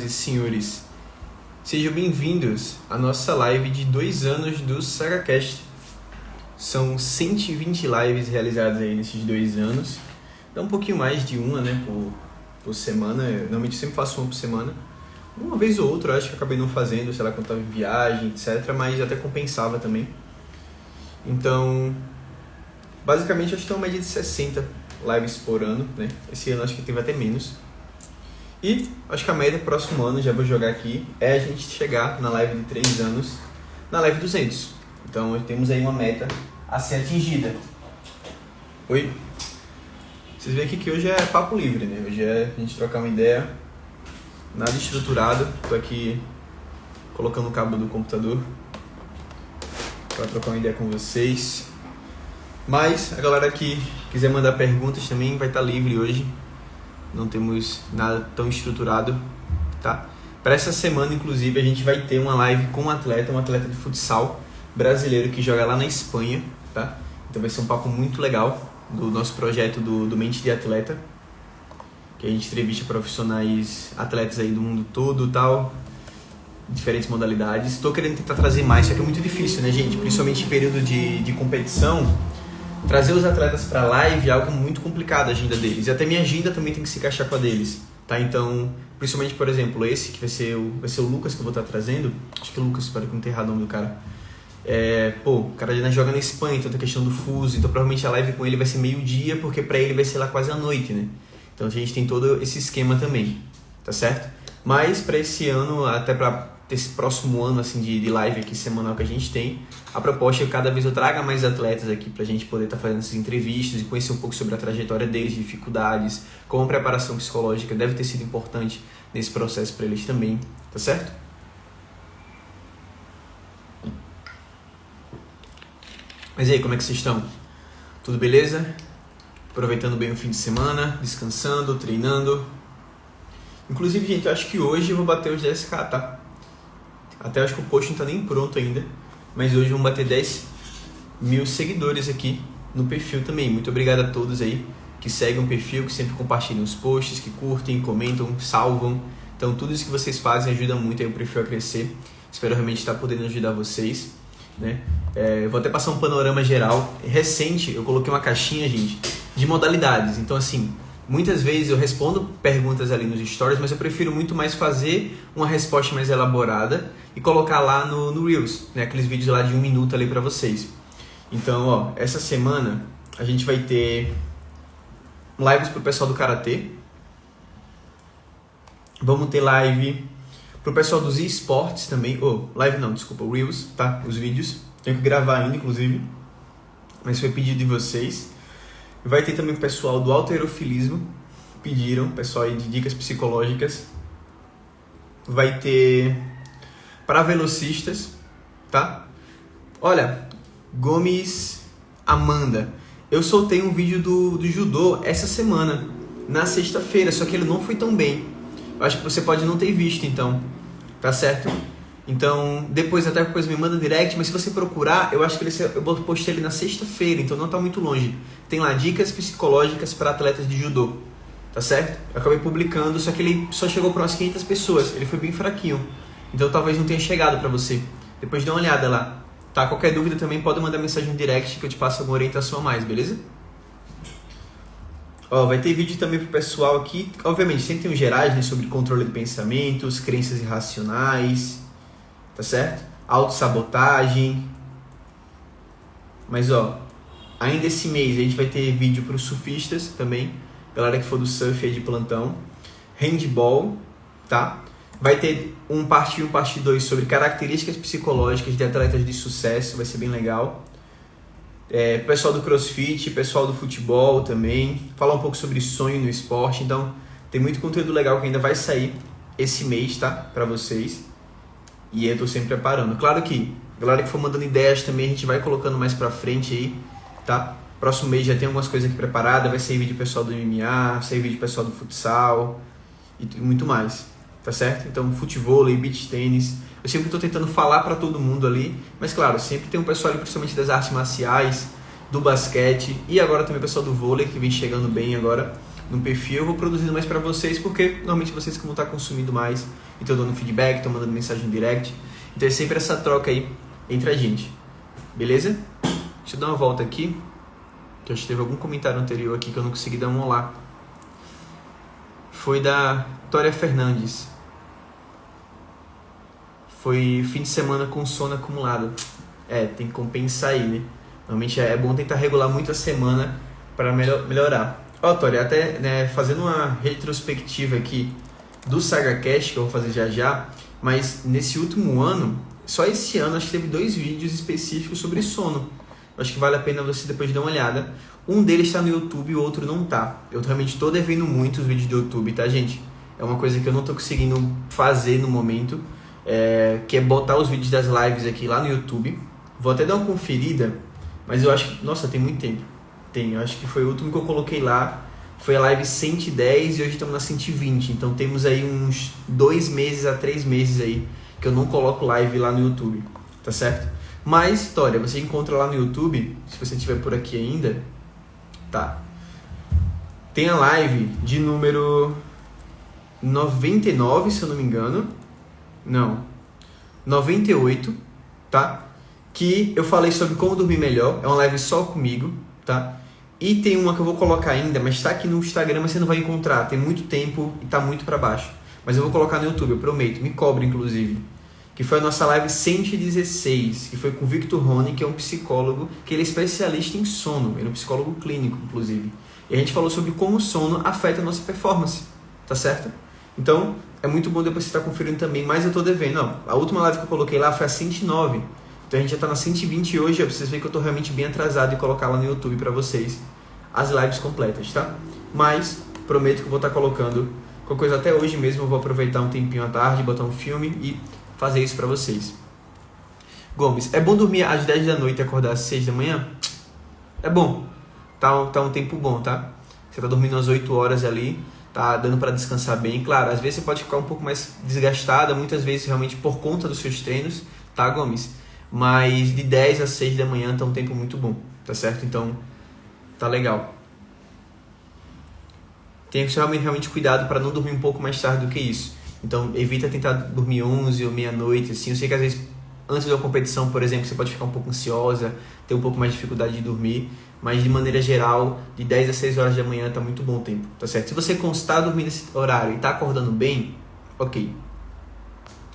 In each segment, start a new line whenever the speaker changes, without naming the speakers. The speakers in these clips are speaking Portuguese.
e senhores, sejam bem-vindos à nossa live de 2 anos do SagaCast. São 120 lives realizadas aí nesses 2 anos. Dá um pouquinho mais de uma, né, por semana. Eu normalmente sempre faço uma por semana. Uma vez ou outra, eu acho que eu acabei não fazendo, sei lá, quando estava em viagem, etc. Mas até compensava também. Então, basicamente, acho que tem uma média de 60 lives por ano, né? Esse ano acho que teve até menos. E acho que a média próximo ano, já vou jogar aqui, é a gente chegar na live de 3 anos, na live 200. Então temos aí uma meta a ser atingida. Oi? Vocês veem aqui que hoje é papo livre, né? Hoje é a gente trocar uma ideia, nada estruturado. Tô aqui colocando o cabo do computador para trocar uma ideia com vocês. Mas a galera que quiser mandar perguntas também vai estar livre hoje. Não temos nada tão estruturado, tá? Para essa semana, inclusive, a gente vai ter uma live com um atleta de futsal brasileiro que joga lá na Espanha, tá? Então vai ser um papo muito legal do nosso projeto do Mente de Atleta, que a gente entrevista profissionais, atletas aí do mundo todo e tal, diferentes modalidades. Estou querendo tentar trazer mais, só que é muito difícil, né, gente? Principalmente em período de competição. Trazer os atletas para live é algo muito complicado, a agenda deles. E até minha agenda também tem que se encaixar com a deles, tá? Então, principalmente, por exemplo, esse que vai ser o Lucas que eu vou estar trazendo. Acho que é o Lucas, espero que não tenha errado o nome do cara. O cara já joga na Espanha, então tem a questão do fuso. Então, provavelmente a live com ele vai ser meio-dia, porque para ele vai ser lá quase à noite, né? Então, a gente tem todo esse esquema também, tá certo? Mas, para esse ano, até para esse próximo ano assim de live aqui semanal que a gente tem, a proposta é que cada vez eu traga mais atletas aqui pra gente poder estar fazendo essas entrevistas e conhecer um pouco sobre a trajetória deles, dificuldades, como a preparação psicológica deve ter sido importante nesse processo para eles também, tá certo? Mas e aí, como é que vocês estão? Tudo beleza? Aproveitando bem o fim de semana, descansando, treinando. Inclusive, gente, eu acho que hoje eu vou bater os 10k, tá? Até acho que o post não tá nem pronto ainda, mas hoje vamos bater 10 mil seguidores aqui no perfil também. Muito obrigado a todos aí que seguem o perfil, que sempre compartilham os posts, que curtem, comentam, salvam. Então tudo isso que vocês fazem ajuda muito aí o perfil a crescer. Espero realmente estar podendo ajudar vocês, né? Eu vou até passar um panorama geral. Recente eu coloquei uma caixinha, gente, de modalidades. Então assim, muitas vezes eu respondo perguntas ali nos stories, mas eu prefiro muito mais fazer uma resposta mais elaborada e colocar lá no Reels, né? Aqueles vídeos lá de 1 minuto ali pra vocês. Então, ó, essa semana a gente vai ter lives pro pessoal do Karatê. Vamos ter live pro pessoal dos eSports também. Live não, desculpa, Reels, tá? Os vídeos. Tenho que gravar ainda, inclusive. Mas foi pedido de vocês. Vai ter também o pessoal do halterofilismo, pediram, pessoal aí de dicas psicológicas. Vai ter para velocistas, tá? Olha, Gomes Amanda, eu soltei um vídeo do judô essa semana, na sexta-feira, só que ele não foi tão bem. Eu acho que você pode não ter visto, então, tá certo? Então, depois me manda direct, mas se você procurar, eu acho que eu postei ele na sexta-feira, então não tá muito longe. Tem lá dicas psicológicas para atletas de judô, tá certo? Eu acabei publicando, só que ele só chegou para umas 500 pessoas, ele foi bem fraquinho. Então talvez não tenha chegado para você. Depois dá uma olhada lá, tá? Qualquer dúvida também pode mandar mensagem no direct que eu te passo alguma orientação a mais, beleza? Ó, vai ter vídeo também pro pessoal aqui, obviamente sempre tem os gerais, né, sobre controle de pensamentos, crenças irracionais, tá certo? Autossabotagem. Mas ó, ainda esse mês a gente vai ter vídeo para os surfistas também, galera que for do surf aí de plantão. Handball, tá? Vai ter um parte 1, parte 2 sobre características psicológicas de atletas de sucesso, vai ser bem legal. Pessoal do crossfit, pessoal do futebol também. Falar um pouco sobre sonho no esporte. Então, tem muito conteúdo legal que ainda vai sair esse mês, tá? Pra vocês. E eu tô sempre preparando. Claro que a galera que for mandando ideias também a gente vai colocando mais pra frente aí, tá? Próximo mês já tem algumas coisas aqui preparadas. Vai sair vídeo pessoal do MMA, vai sair vídeo pessoal do futsal e muito mais, tá certo? Então, futevôlei, beach tênis. Eu sempre estou tentando falar para todo mundo ali, mas claro, sempre tem um pessoal ali, principalmente das artes marciais, do basquete e agora também o pessoal do vôlei que vem chegando bem agora no perfil. Eu vou produzindo mais para vocês porque normalmente vocês que vão estar consumindo mais então eu dando feedback, tô mandando mensagem em direct. Então é sempre essa troca aí entre a gente. Beleza? Deixa eu dar uma volta aqui, que acho que teve algum comentário anterior aqui que eu não consegui dar um olá. Foi da Tória Fernandes. Foi fim de semana com sono acumulado. Tem que compensar aí, né? Normalmente é bom tentar regular muito a semana para melhorar. Ó, Tória, até né, fazendo uma retrospectiva aqui do SagaCast, que eu vou fazer já, mas nesse último ano, só esse ano, acho que teve 2 vídeos específicos sobre sono. Acho que vale a pena você depois dar uma olhada. Um deles está no YouTube e o outro não tá. Eu realmente estou devendo muito os vídeos do YouTube, tá, gente? É uma coisa que eu não estou conseguindo fazer no momento, que é botar os vídeos das lives aqui lá no YouTube. Vou até dar uma conferida, mas eu acho que... Nossa, tem muito tempo. Eu acho que foi o último que eu coloquei lá. Foi a live 110 e hoje estamos na 120. Então temos aí uns 2 meses a 3 meses aí que eu não coloco live lá no YouTube, tá certo? Mas, Tória, você encontra lá no YouTube, se você estiver por aqui ainda, tá? Tem a live de número 99, se eu não me engano. Não, 98, tá? Que eu falei sobre como dormir melhor. É uma live só comigo, tá? E tem uma que eu vou colocar ainda, mas tá aqui no Instagram, mas você não vai encontrar. Tem muito tempo e tá muito pra baixo. Mas eu vou colocar no YouTube, eu prometo. Me cobre, inclusive. Que foi a nossa live 116, que foi com o Victor Rony, que é um psicólogo, que ele é especialista em sono. Ele é um psicólogo clínico, inclusive. E a gente falou sobre como o sono afeta a nossa performance, tá certo? Então, é muito bom depois você estar conferindo também, mas eu tô devendo. Não, a última live que eu coloquei lá foi a 109. Então a gente já tá na 120 hoje, vocês veem que eu tô realmente bem atrasado em colocar lá no YouTube pra vocês as lives completas, tá? Mas, prometo que eu vou estar colocando qualquer coisa até hoje mesmo, eu vou aproveitar um tempinho à tarde, botar um filme e fazer isso pra vocês. Gomes, é bom dormir às 10 da noite e acordar às 6 da manhã? É bom, tá um tempo bom, tá? Você tá dormindo às 8 horas ali, tá dando pra descansar bem. Claro, às vezes você pode ficar um pouco mais desgastada, muitas vezes realmente por conta dos seus treinos, tá, Gomes? Mas de 10 a 6 da manhã tá um tempo muito bom, tá certo? Então, tá legal. Tenha que ter realmente cuidado para não dormir um pouco mais tarde do que isso. Então, evita tentar dormir 11 ou meia-noite, assim. Eu sei que às vezes, antes da competição, por exemplo, você pode ficar um pouco ansiosa, ter um pouco mais de dificuldade de dormir, mas de maneira geral, de 10 a 6 horas da manhã tá muito bom o tempo, tá certo? Se você constar dormir nesse horário e tá acordando bem, ok.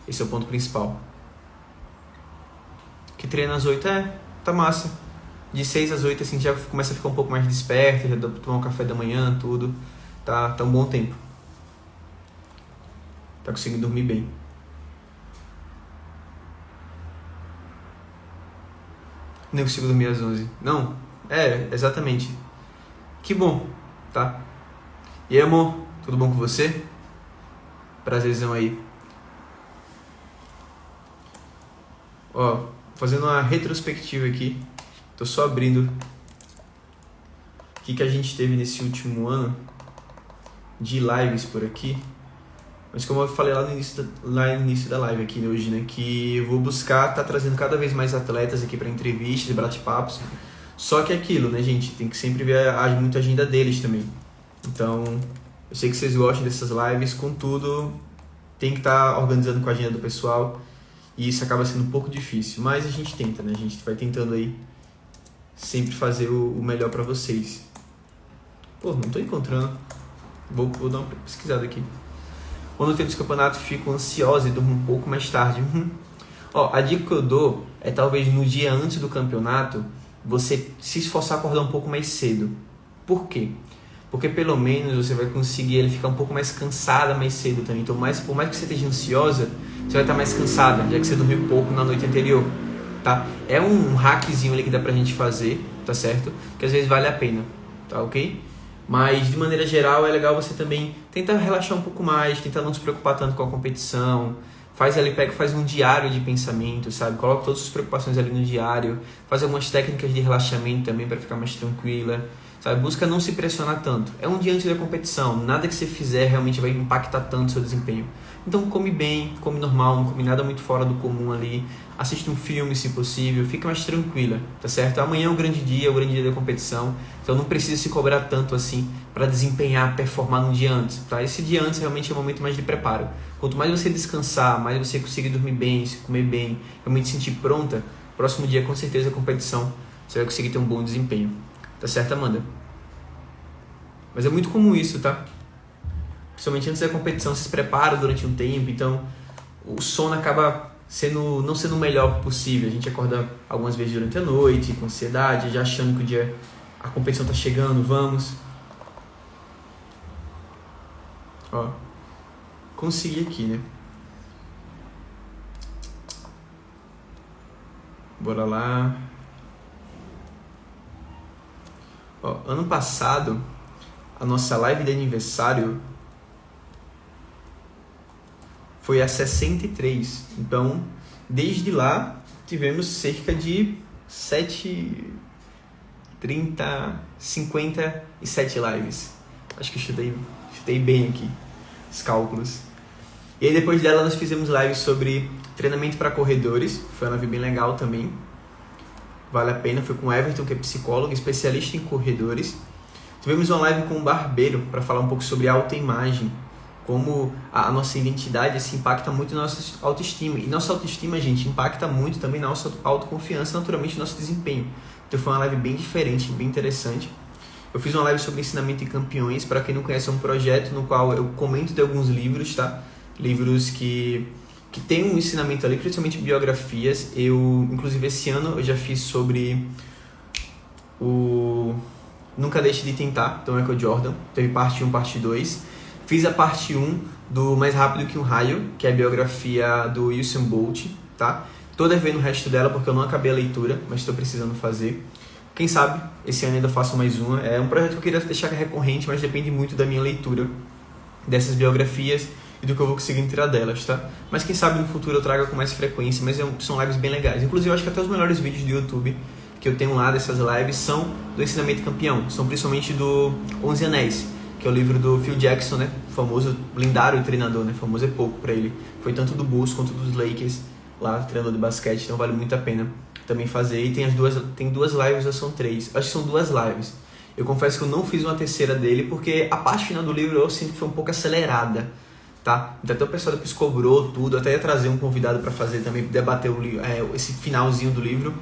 Esse é o ponto principal. Que treina às 8 tá massa. De 6 às 8 assim já começa a ficar um pouco mais desperto, já dá pra tomar um café da manhã, tudo. Tá um bom tempo. Tá conseguindo dormir bem. Nem consigo dormir às 11. Não, exatamente. Que bom, tá? E aí, amor, tudo bom com você? Prazerzão aí. Ó, fazendo uma retrospectiva aqui, tô só abrindo o que a gente teve nesse último ano de lives por aqui. Mas como eu falei lá no início da live aqui hoje, né, que eu vou buscar tá trazendo cada vez mais atletas aqui para entrevistas e bate-papos. Só que é aquilo, né, gente, tem que sempre ver muita agenda deles também. Então, eu sei que vocês gostam dessas lives, contudo, tem que estar organizando com a agenda do pessoal. E isso acaba sendo um pouco difícil, mas a gente tenta, né? A gente vai tentando aí sempre fazer o melhor pra vocês. Pô, não tô encontrando. Vou dar uma pesquisada aqui. Quando eu tenho esse campeonato, fico ansiosa e durmo um pouco mais tarde. Ó, a dica que eu dou é talvez no dia antes do campeonato, você se esforçar a acordar um pouco mais cedo. Por quê? Porque pelo menos você vai conseguir ele ficar um pouco mais cansada mais cedo também. Então, por mais que você esteja ansiosa, você vai estar mais cansada, já que você dormiu pouco na noite anterior, tá? É um hackzinho ali que dá pra gente fazer, tá certo? Que às vezes vale a pena, tá ok? Mas de maneira geral é legal você também tentar relaxar um pouco mais, tentar não se preocupar tanto com a competição. Faz um diário de pensamento, sabe? Coloca todas as preocupações ali no diário. Faz algumas técnicas de relaxamento também para ficar mais tranquila. sabe? Busca não se pressionar tanto. É um dia antes da competição, nada que você fizer realmente vai impactar tanto o seu desempenho. Então come bem, come normal, não come nada muito fora do comum ali, assiste um filme se possível, fica mais tranquila, tá certo? Amanhã é o grande dia da competição, então não precisa se cobrar tanto assim para desempenhar, performar no dia antes, tá? Esse dia antes realmente é um momento mais de preparo. Quanto mais você descansar, mais você conseguir dormir bem, se comer bem, realmente se sentir pronta, próximo dia com certeza a competição você vai conseguir ter um bom desempenho, tá certo, Amanda? Mas é muito comum isso, tá? Principalmente antes da competição, você se prepara durante um tempo, então o sono acaba não sendo o melhor possível. A gente acorda algumas vezes durante a noite, com ansiedade, já achando que a competição está chegando, vamos. Ó, consegui aqui, né? Bora lá. Ó, ano passado, a nossa live de aniversário foi a 63. Então, desde lá, tivemos cerca de 57 lives. Acho que chutei bem aqui os cálculos. E aí, depois dela, nós fizemos lives sobre treinamento para corredores. Foi uma live bem legal também. Vale a pena. Foi com o Everton, que é psicólogo, especialista em corredores. Tivemos uma live com o Barbeiro para falar um pouco sobre autoimagem, como a nossa identidade se impacta muito na nossa autoestima. E nossa autoestima, gente, impacta muito também na nossa autoconfiança, naturalmente, no nosso desempenho. Então foi uma live bem diferente, bem interessante. Eu fiz uma live sobre ensinamento em campeões. Para quem não conhece, é um projeto no qual eu comento de alguns livros, tá? Livros que tem um ensinamento ali, principalmente biografias. Inclusive, esse ano eu já fiz sobre o Nunca Deixe de Tentar, do Michael Jordan. Teve parte 1, parte 2. Fiz a parte 1 do Mais Rápido que um Raio, que é a biografia do Usain Bolt, tá? Tô devendo o resto dela porque eu não acabei a leitura, mas estou precisando fazer. Quem sabe esse ano ainda faço mais uma. É um projeto que eu queria deixar recorrente, mas depende muito da minha leitura dessas biografias e do que eu vou conseguir tirar delas, tá? Mas quem sabe no futuro eu traga com mais frequência, mas são lives bem legais. Inclusive, eu acho que até os melhores vídeos do YouTube que eu tenho lá dessas lives são do Ensinamento Campeão. São principalmente do 11 Anéis, que é o livro do Phil Jackson, né? O famoso lendário treinador, né? Famoso é pouco pra ele. Foi tanto do Bulls quanto dos Lakers, lá, treinador de basquete, então vale muito a pena também fazer. E tem duas lives, ou são 3. Acho que são 2 lives. Eu confesso que eu não fiz uma terceira dele, porque a parte final do livro eu sinto que foi um pouco acelerada, tá? Então até o pessoal depois cobrou tudo, até ia trazer um convidado para fazer também, debater esse finalzinho do livro.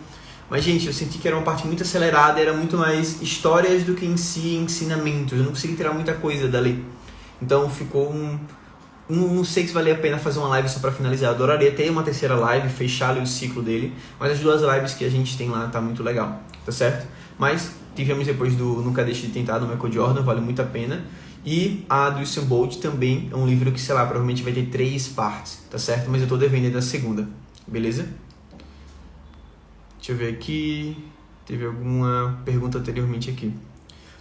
Mas, gente, eu senti que era uma parte muito acelerada, era muito mais histórias do que em si ensinamentos. Eu não consegui tirar muita coisa dali. Então ficou não sei se valia a pena fazer uma live só para finalizar. Eu adoraria ter uma terceira live, fechar ali o ciclo dele. Mas as 2 lives que a gente tem lá tá muito legal, tá certo? Mas tivemos depois do Nunca Deixe de Tentar, do Michael Jordan, vale muito a pena. E a do Usain Bolt também é um livro que, sei lá, provavelmente vai ter 3 partes, tá certo? Mas eu tô devendo da segunda, beleza? Deixa eu ver aqui. Teve alguma pergunta anteriormente aqui.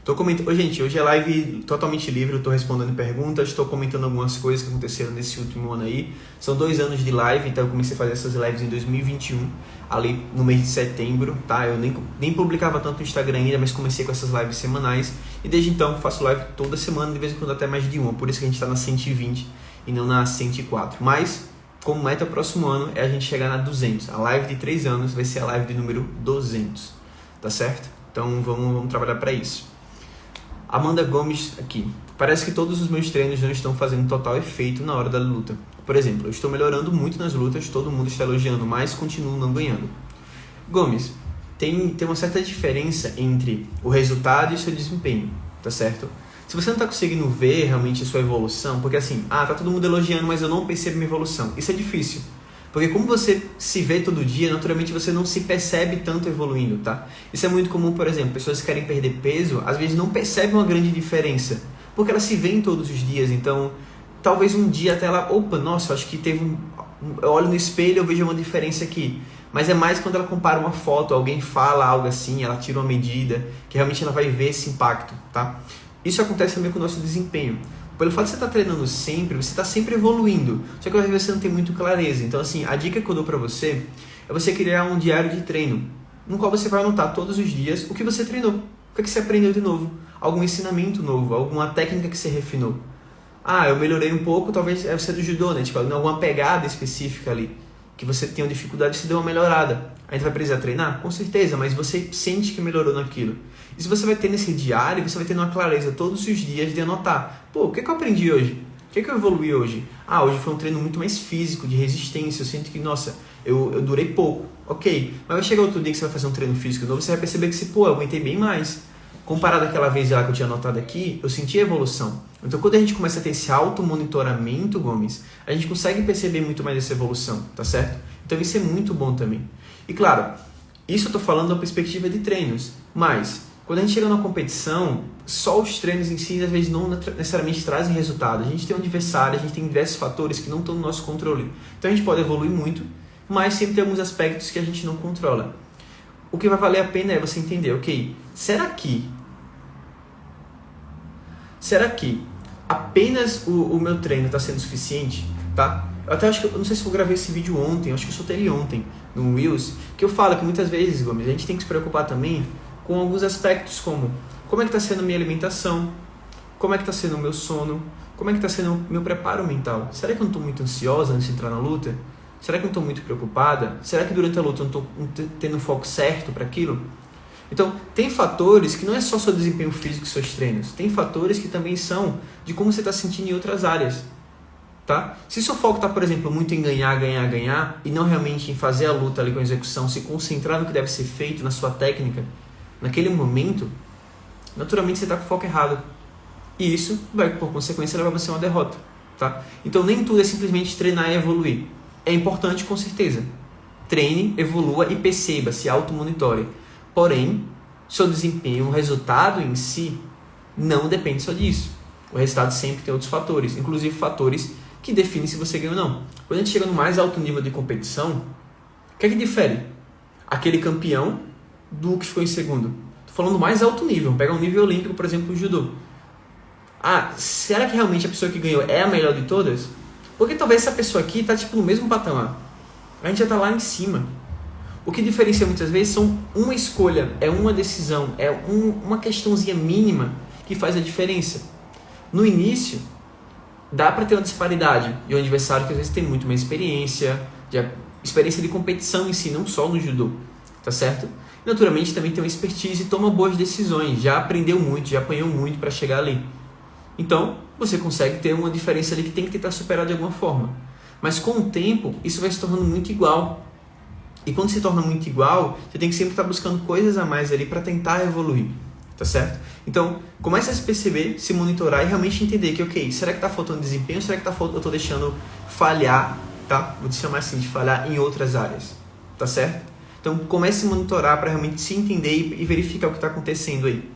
Tô comentando. Gente, hoje é live totalmente livre. Eu tô respondendo perguntas. Estou comentando algumas coisas que aconteceram nesse último ano aí. São 2 anos de live. Então eu comecei a fazer essas lives em 2021, ali no mês de setembro, tá? Eu nem publicava tanto no Instagram ainda, mas comecei com essas lives semanais. E desde então faço live toda semana, de vez em quando até mais de uma. Por isso que a gente tá na 120 e não na 104. Mas como meta próximo ano é a gente chegar na 200. A live de 3 anos vai ser a live de número 200, tá certo? Então vamos trabalhar para isso. Amanda Gomes aqui. Parece que todos os meus treinos não estão fazendo total efeito na hora da luta. Por exemplo, eu estou melhorando muito nas lutas, todo mundo está elogiando, mas continuo não ganhando. Gomes, tem uma certa diferença entre o resultado e o seu desempenho, tá certo? Se você não está conseguindo ver realmente a sua evolução, porque assim, tá todo mundo elogiando, mas eu não percebo minha evolução. Isso é difícil. Porque como você se vê todo dia, naturalmente você não se percebe tanto evoluindo, tá? Isso é muito comum, por exemplo, pessoas que querem perder peso, às vezes não percebem uma grande diferença, porque elas se veem todos os dias, então talvez um dia até ela, nossa, acho que eu olho no espelho e eu vejo uma diferença aqui. Mas é mais quando ela compara uma foto, alguém fala algo assim, ela tira uma medida, que realmente ela vai ver esse impacto, tá? Isso acontece também com o nosso desempenho. Pelo fato de você estar treinando sempre, você está sempre evoluindo. Só que às vezes você não tem muito clareza. Então, assim, a dica que eu dou pra você é você criar um diário de treino, no qual você vai anotar todos os dias o que você treinou. O que você aprendeu de novo? Algum ensinamento novo, alguma técnica que você refinou. Eu melhorei um pouco, talvez você do judô, né? Tipo, alguma pegada específica ali, que você tem uma dificuldade, você deu uma melhorada. A gente vai precisar treinar? Com certeza, mas você sente que melhorou naquilo. E se você vai ter nesse diário, você vai ter uma clareza todos os dias de anotar. O que eu aprendi hoje? O que eu evoluí hoje? Hoje foi um treino muito mais físico, de resistência. Eu sinto que, nossa, eu durei pouco. Ok, mas vai chegar outro dia que você vai fazer um treino físico novo, você vai perceber que eu aguentei bem mais. Comparado àquela vez lá que eu tinha anotado aqui, eu senti a evolução. Então, quando a gente começa a ter esse auto-monitoramento, Gomes, a gente consegue perceber muito mais essa evolução, tá certo? Então, isso é muito bom também. E, claro, isso eu estou falando da perspectiva de treinos, mas quando a gente chega numa competição, só os treinos em si, às vezes, não necessariamente trazem resultado. A gente tem um adversário, a gente tem diversos fatores que não estão no nosso controle. Então, a gente pode evoluir muito, mas sempre tem alguns aspectos que a gente não controla. O que vai valer a pena é você entender, ok, será que apenas o meu treino está sendo suficiente? Tá? Eu até acho que, eu não sei se eu gravei esse vídeo ontem, acho que eu soltei ele ontem no Reels, que eu falo que muitas vezes, Gomes, a gente tem que se preocupar também com alguns aspectos como é que está sendo a minha alimentação, como é que está sendo o meu sono, como é que está sendo o meu preparo mental. Será que eu não estou muito ansiosa antes de entrar na luta? Será que eu não estou muito preocupada? Será que durante a luta eu não estou tendo o foco certo para aquilo? Então, tem fatores que não é só seu desempenho físico e seus treinos. Tem fatores que também são de como você está se sentindo em outras áreas. Tá? Se seu foco está, por exemplo, muito em ganhar e não realmente em fazer a luta ali com a execução, se concentrar no que deve ser feito, na sua técnica, naquele momento, naturalmente você está com o foco errado. E isso, por consequência, levar você a uma derrota. Tá? Então, nem tudo é simplesmente treinar e evoluir. É importante, com certeza. Treine, evolua e perceba, se auto-monitore. Porém, seu desempenho, o resultado em si, não depende só disso. O resultado sempre tem outros fatores, inclusive fatores que definem se você ganha ou não. Quando a gente chega no mais alto nível de competição, o que é que difere aquele campeão do que ficou em segundo? Estou falando do mais alto nível. Pega um nível olímpico, por exemplo, o judô. Será que realmente a pessoa que ganhou é a melhor de todas? Porque talvez essa pessoa aqui está no mesmo patamar. A gente já está lá em cima. O que diferencia muitas vezes são uma escolha, é uma decisão, é uma questãozinha mínima que faz a diferença. No início, dá para ter uma disparidade e um adversário que às vezes tem muito mais experiência de competição em si, não só no judô, tá certo? Naturalmente também tem uma expertise e toma boas decisões, já aprendeu muito, já apanhou muito para chegar ali. Então, você consegue ter uma diferença ali que tem que tentar superar de alguma forma. Mas com o tempo, isso vai se tornando muito igual. E quando se torna muito igual, você tem que sempre estar buscando coisas a mais ali para tentar evoluir, tá certo? Então, comece a se perceber, se monitorar e realmente entender que, ok, será que está faltando desempenho ou será que eu estou deixando falhar, tá? Vou te chamar assim, de falhar em outras áreas, tá certo? Então, comece a se monitorar para realmente se entender e verificar o que está acontecendo aí.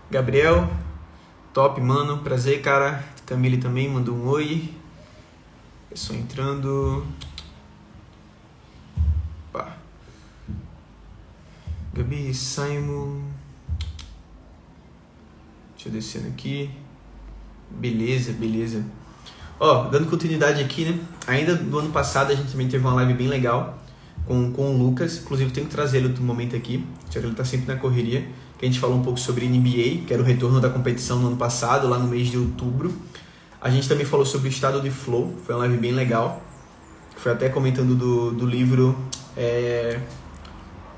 Gabriel, top, mano, prazer, cara. Camille também mandou um oi. Pessoa entrando. Pá. Gabi, Simon. Deixa eu descendo aqui. Beleza. Dando continuidade aqui, né? Ainda no ano passado a gente também teve uma live bem legal com o Lucas. Inclusive tenho que trazer ele outro momento aqui, já que ele tá sempre na correria. Que a gente falou um pouco sobre NBA, que era o retorno da competição no ano passado, lá no mês de outubro. A gente também falou sobre o estado de flow, foi uma live bem legal. Foi até comentando do livro...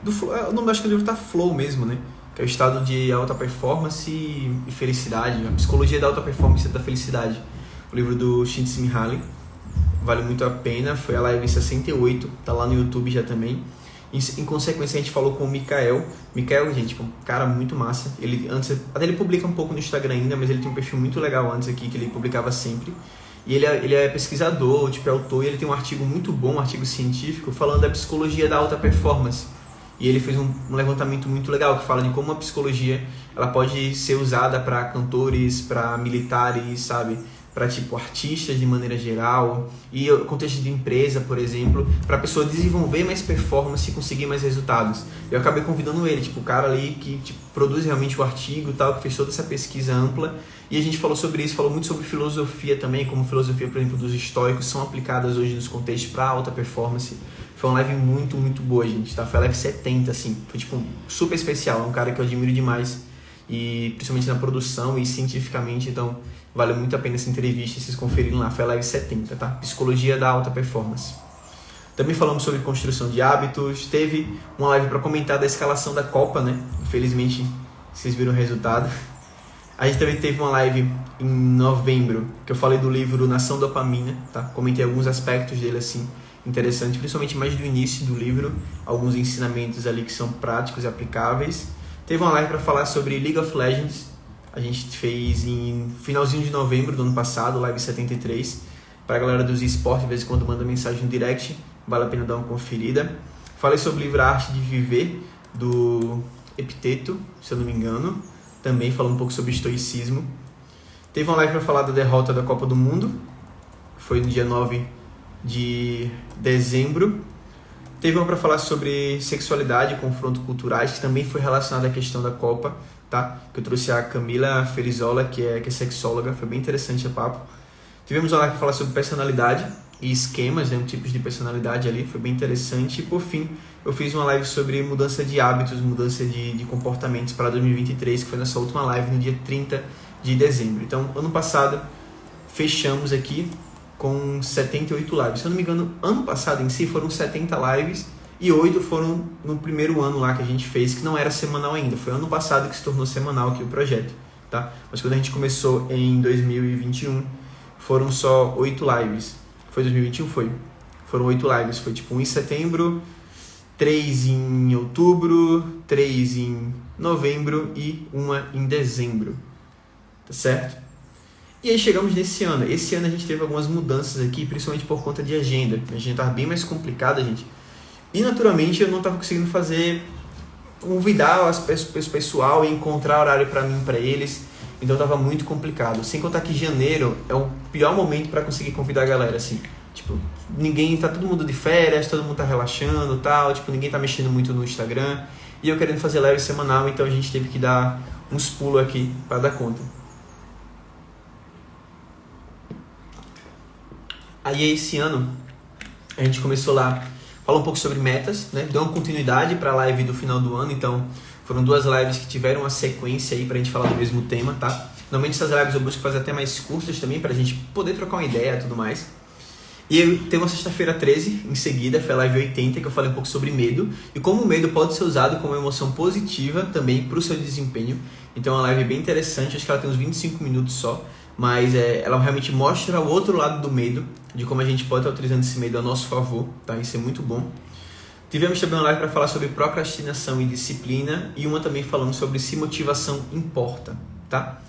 o nome acho que do livro tá Flow mesmo, né? Que é o estado de alta performance e felicidade, a psicologia da alta performance e da felicidade. O livro do Csikszentmihalyi, vale muito a pena, foi a live 68, tá lá no YouTube já também. Em consequência, a gente falou com o Mikael, gente, um cara muito massa. Até ele publica um pouco no Instagram ainda, mas ele tem um perfil muito legal antes aqui, que ele publicava sempre. E ele é pesquisador, é autor, e ele tem um artigo muito bom, um artigo científico, falando da psicologia da alta performance. E ele fez um levantamento muito legal, que fala de como a psicologia ela pode ser usada para cantores, para militares, sabe? Para artistas de maneira geral, e o contexto de empresa, por exemplo, para a pessoa desenvolver mais performance e conseguir mais resultados. Eu acabei convidando ele, o cara ali que produz realmente o artigo, tal, que fez toda essa pesquisa ampla, e a gente falou sobre isso, falou muito sobre filosofia também, como filosofia, por exemplo, dos estoicos são aplicadas hoje nos contextos para alta performance. Foi uma live muito boa, gente, tá? Foi a live 70, assim. Foi, tipo, super especial. É um cara que eu admiro demais. E principalmente na produção e cientificamente, então vale muito a pena essa entrevista, vocês conferirem lá. Foi a live 70, tá? Psicologia da alta performance. Também falamos sobre construção de hábitos. Teve uma live para comentar da escalação da Copa, né? Infelizmente, vocês viram o resultado. A gente também teve uma live em novembro, que eu falei do livro Nação Dopamina, tá? Comentei alguns aspectos dele, assim, interessante, principalmente mais do início do livro, alguns ensinamentos ali que são práticos e aplicáveis. Teve uma live para falar sobre League of Legends, a gente fez em finalzinho de novembro do ano passado, live 73, para a galera dos esportes, de vez em quando manda mensagem no direct, vale a pena dar uma conferida. Falei sobre o livro A Arte de Viver, do Epiteto, se eu não me engano, também falando um pouco sobre estoicismo. Teve uma live para falar da derrota da Copa do Mundo, foi no dia 9 de dezembro. Teve uma para falar sobre sexualidade e confronto culturais, que também foi relacionada à questão da Copa, tá? Que eu trouxe a Camila Ferizola, que é sexóloga, foi bem interessante o papo. Tivemos uma live para falar sobre personalidade e esquemas, né? Tipos de personalidade ali, foi bem interessante. E por fim, eu fiz uma live sobre mudança de hábitos, mudança de comportamentos para 2023, que foi nossa última live no dia 30 de dezembro. Então, ano passado, fechamos aqui com 78 lives. Se eu não me engano, ano passado em si foram 70 lives e 8 foram no primeiro ano lá que a gente fez, que não era semanal ainda. Foi ano passado que se tornou semanal aqui o projeto, tá? Mas quando a gente começou em 2021, foram só 8 lives. Foi 2021? Foi. Foram 8 lives. Foi tipo 1 em setembro, 3 em outubro, 3 em novembro e 1 em dezembro. Tá certo? E aí chegamos nesse ano. Esse ano a gente teve algumas mudanças aqui, principalmente por conta de agenda. A agenda estava bem mais complicada, gente. E naturalmente eu não estava conseguindo convidar o pessoal e encontrar horário para mim e para eles. Então estava muito complicado. Sem contar que janeiro é o pior momento para conseguir convidar a galera, assim. Tipo, tá todo mundo de férias, todo mundo tá relaxando e tal. Tipo, ninguém tá mexendo muito no Instagram. E eu querendo fazer live semanal, então a gente teve que dar uns pulos aqui para dar conta. Aí esse ano a gente começou lá, falar um pouco sobre metas, né? Deu uma continuidade para a live do final do ano, então foram 2 lives que tiveram uma sequência aí pra gente falar do mesmo tema, tá? Normalmente essas lives eu busco fazer até mais curtas também, pra gente poder trocar uma ideia e tudo mais. E eu tenho uma sexta-feira 13, em seguida, foi a live 80, que eu falei um pouco sobre medo e como o medo pode ser usado como emoção positiva também para o seu desempenho. Então é uma live bem interessante, acho que ela tem uns 25 minutos só, mas ela realmente mostra o outro lado do medo, de como a gente pode estar utilizando esse medo a nosso favor, tá? Isso é muito bom. Tivemos também uma live para falar sobre procrastinação e disciplina e uma também falando sobre se motivação importa, tá?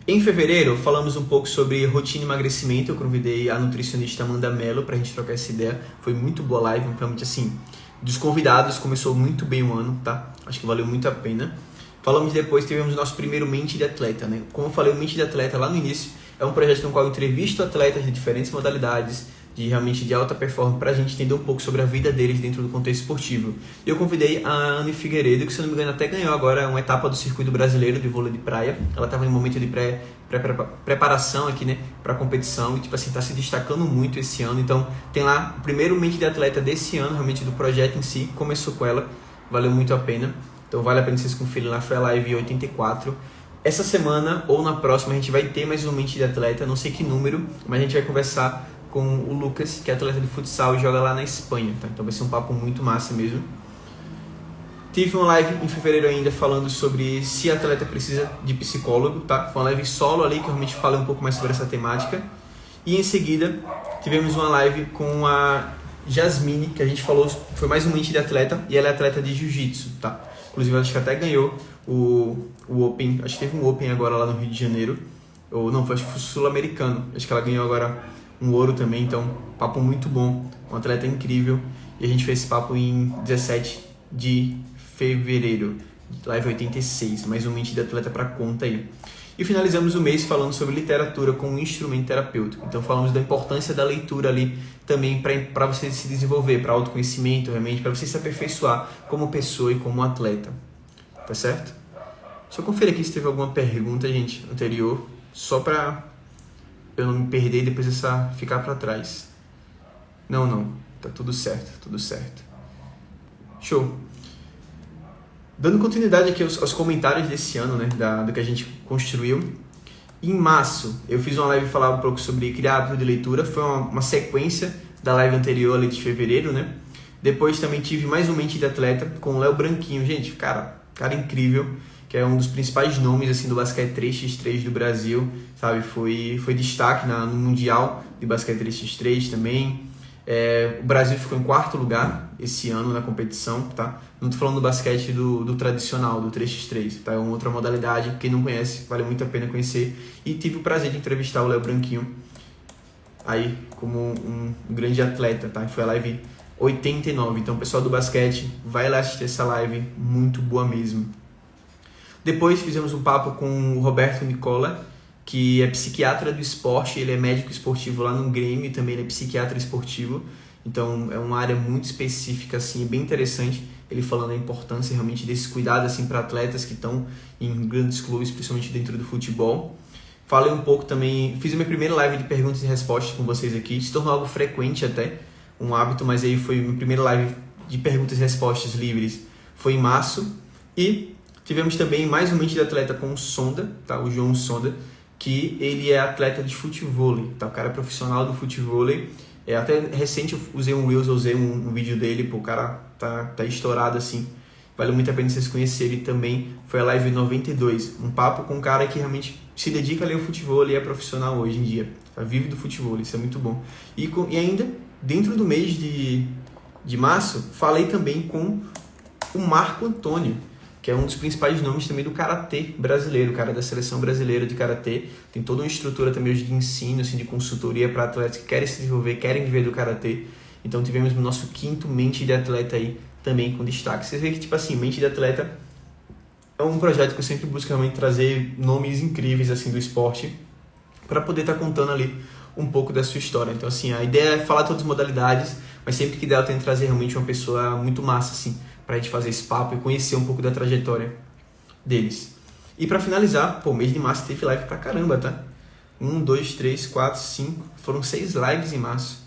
Em fevereiro, falamos um pouco sobre rotina e emagrecimento. Eu convidei a nutricionista Amanda Mello para a gente trocar essa ideia. Foi muito boa a live, realmente assim, dos convidados, começou muito bem o ano, tá? Acho que valeu muito a pena. Falamos depois, tivemos nosso primeiro Mente de Atleta, né? Como eu falei, o Mente de Atleta lá no início é um projeto no qual eu entrevisto atletas de diferentes modalidades, de alta performance, para a gente entender um pouco sobre a vida deles dentro do contexto esportivo. E eu convidei a Anne Figueiredo, que se não me engano até ganhou agora uma etapa do circuito brasileiro de vôlei de praia. Ela estava em um momento de preparação aqui, né, para a competição e tipo assim, está se destacando muito esse ano. Então tem lá o primeiro Mente de Atleta desse ano, realmente do projeto em si, começou com ela, valeu muito a pena. Então vale a pena vocês conferirem lá, foi a live 84. Essa semana ou na próxima a gente vai ter mais um Mente de Atleta, não sei que número, mas a gente vai conversar com o Lucas, que é atleta de futsal e joga lá na Espanha, tá? Então vai ser um papo muito massa mesmo. Tive uma live em fevereiro ainda falando sobre se atleta precisa de psicólogo, tá? Foi uma live solo ali que eu realmente falei um pouco mais sobre essa temática. E em seguida tivemos uma live com a Jasmine, que a gente falou, foi mais um Mente de Atleta, e ela é atleta de jiu-jitsu, tá? Inclusive, acho que até ganhou o Open, acho que teve um Open agora lá no Rio de Janeiro, ou não, acho que foi sul-americano, acho que ela ganhou agora um ouro também, então, papo muito bom, um atleta incrível, e a gente fez esse papo em 17 de fevereiro, live 86, mais um Mente de Atleta pra conta aí. E finalizamos o mês falando sobre literatura como um instrumento terapêutico. Então falamos da importância da leitura ali também para você se desenvolver, para autoconhecimento, realmente, para você se aperfeiçoar como pessoa e como atleta. Tá certo? Deixa eu conferir aqui se teve alguma pergunta, gente, anterior, só para eu não me perder e depois essa ficar para trás. Não. Tá tudo certo, tudo certo. Show. Dando continuidade aqui aos comentários desse ano, né, do que a gente construiu. Em março, eu fiz uma live falar um pouco sobre criar hábito de leitura. Foi uma sequência da live anterior ali de fevereiro, né? Depois também tive mais um Mente de Atleta com o Léo Branquinho. Gente, cara incrível, que é um dos principais nomes assim, do basquete 3x3 do Brasil, sabe? Foi destaque no Mundial de Basquete 3x3 também. O Brasil ficou em 4º lugar esse ano na competição, tá? Não tô falando do basquete do tradicional, do 3x3, tá? É uma outra modalidade, quem não conhece, vale muito a pena conhecer. E tive o prazer de entrevistar o Léo Branquinho aí como um grande atleta, tá? Foi a live 89, então pessoal do basquete, vai lá assistir essa live, muito boa mesmo. Depois fizemos um papo com o Roberto Nicola, que é psiquiatra do esporte, ele é médico esportivo lá no Grêmio, também ele é psiquiatra esportivo, então é uma área muito específica, assim, bem interessante, ele falando a importância realmente desse cuidado assim, para atletas que estão em grandes clubes, principalmente dentro do futebol. Falei um pouco também, fiz a minha primeira live de perguntas e respostas com vocês aqui, se tornou algo frequente até, um hábito, mas aí foi a minha primeira live de perguntas e respostas livres, foi em março, e tivemos também mais um Mente de Atleta com o Sonda, tá? O João Sonda, que ele é atleta de futevôlei, tá? O cara é profissional do futevôlei. Até recente eu usei um Reels, usei um vídeo dele, pô, o cara tá estourado assim. Vale muito a pena vocês conhecerem também. Foi a live 92, um papo com um cara que realmente se dedica a ler o futevôlei e é profissional hoje em dia, tá? Vive do futevôlei, isso é muito bom. E ainda, dentro do mês de março, falei também com o Marco Antônio, que é um dos principais nomes também do karatê brasileiro, o cara da seleção brasileira de karatê. Tem toda uma estrutura também hoje de ensino, assim, de consultoria para atletas que querem se desenvolver, querem viver do karatê. Então tivemos o nosso 5º Mente de Atleta aí também com destaque. Vocês veem que, tipo assim, Mente de Atleta é um projeto que eu sempre busco realmente trazer nomes incríveis assim do esporte para poder estar contando ali um pouco da sua história. Então, assim, a ideia é falar todas as modalidades, mas sempre que der eu tento trazer realmente uma pessoa muito massa, assim, pra gente fazer esse papo e conhecer um pouco da trajetória deles. E pra finalizar, pô, mês de março teve live pra caramba, tá? 1, 2, 3, 4, 5, foram 6 lives em março.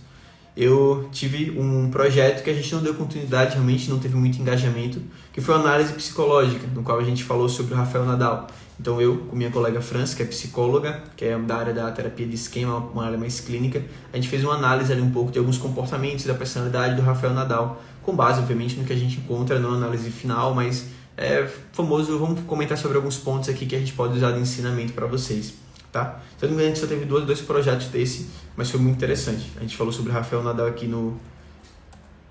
Eu tive um projeto que a gente não deu continuidade, realmente não teve muito engajamento, que foi uma análise psicológica, no qual a gente falou sobre o Rafael Nadal. Então eu, com minha colega França, que é psicóloga, que é da área da terapia de esquema, uma área mais clínica, a gente fez uma análise ali um pouco de alguns comportamentos da personalidade do Rafael Nadal, com base, obviamente, no que a gente encontra na análise final, mas é famoso, vamos comentar sobre alguns pontos aqui que a gente pode usar de ensinamento para vocês, tá? Se eu não me engano, a gente só teve dois projetos desse, mas foi muito interessante. A gente falou sobre o Rafael Nadal aqui no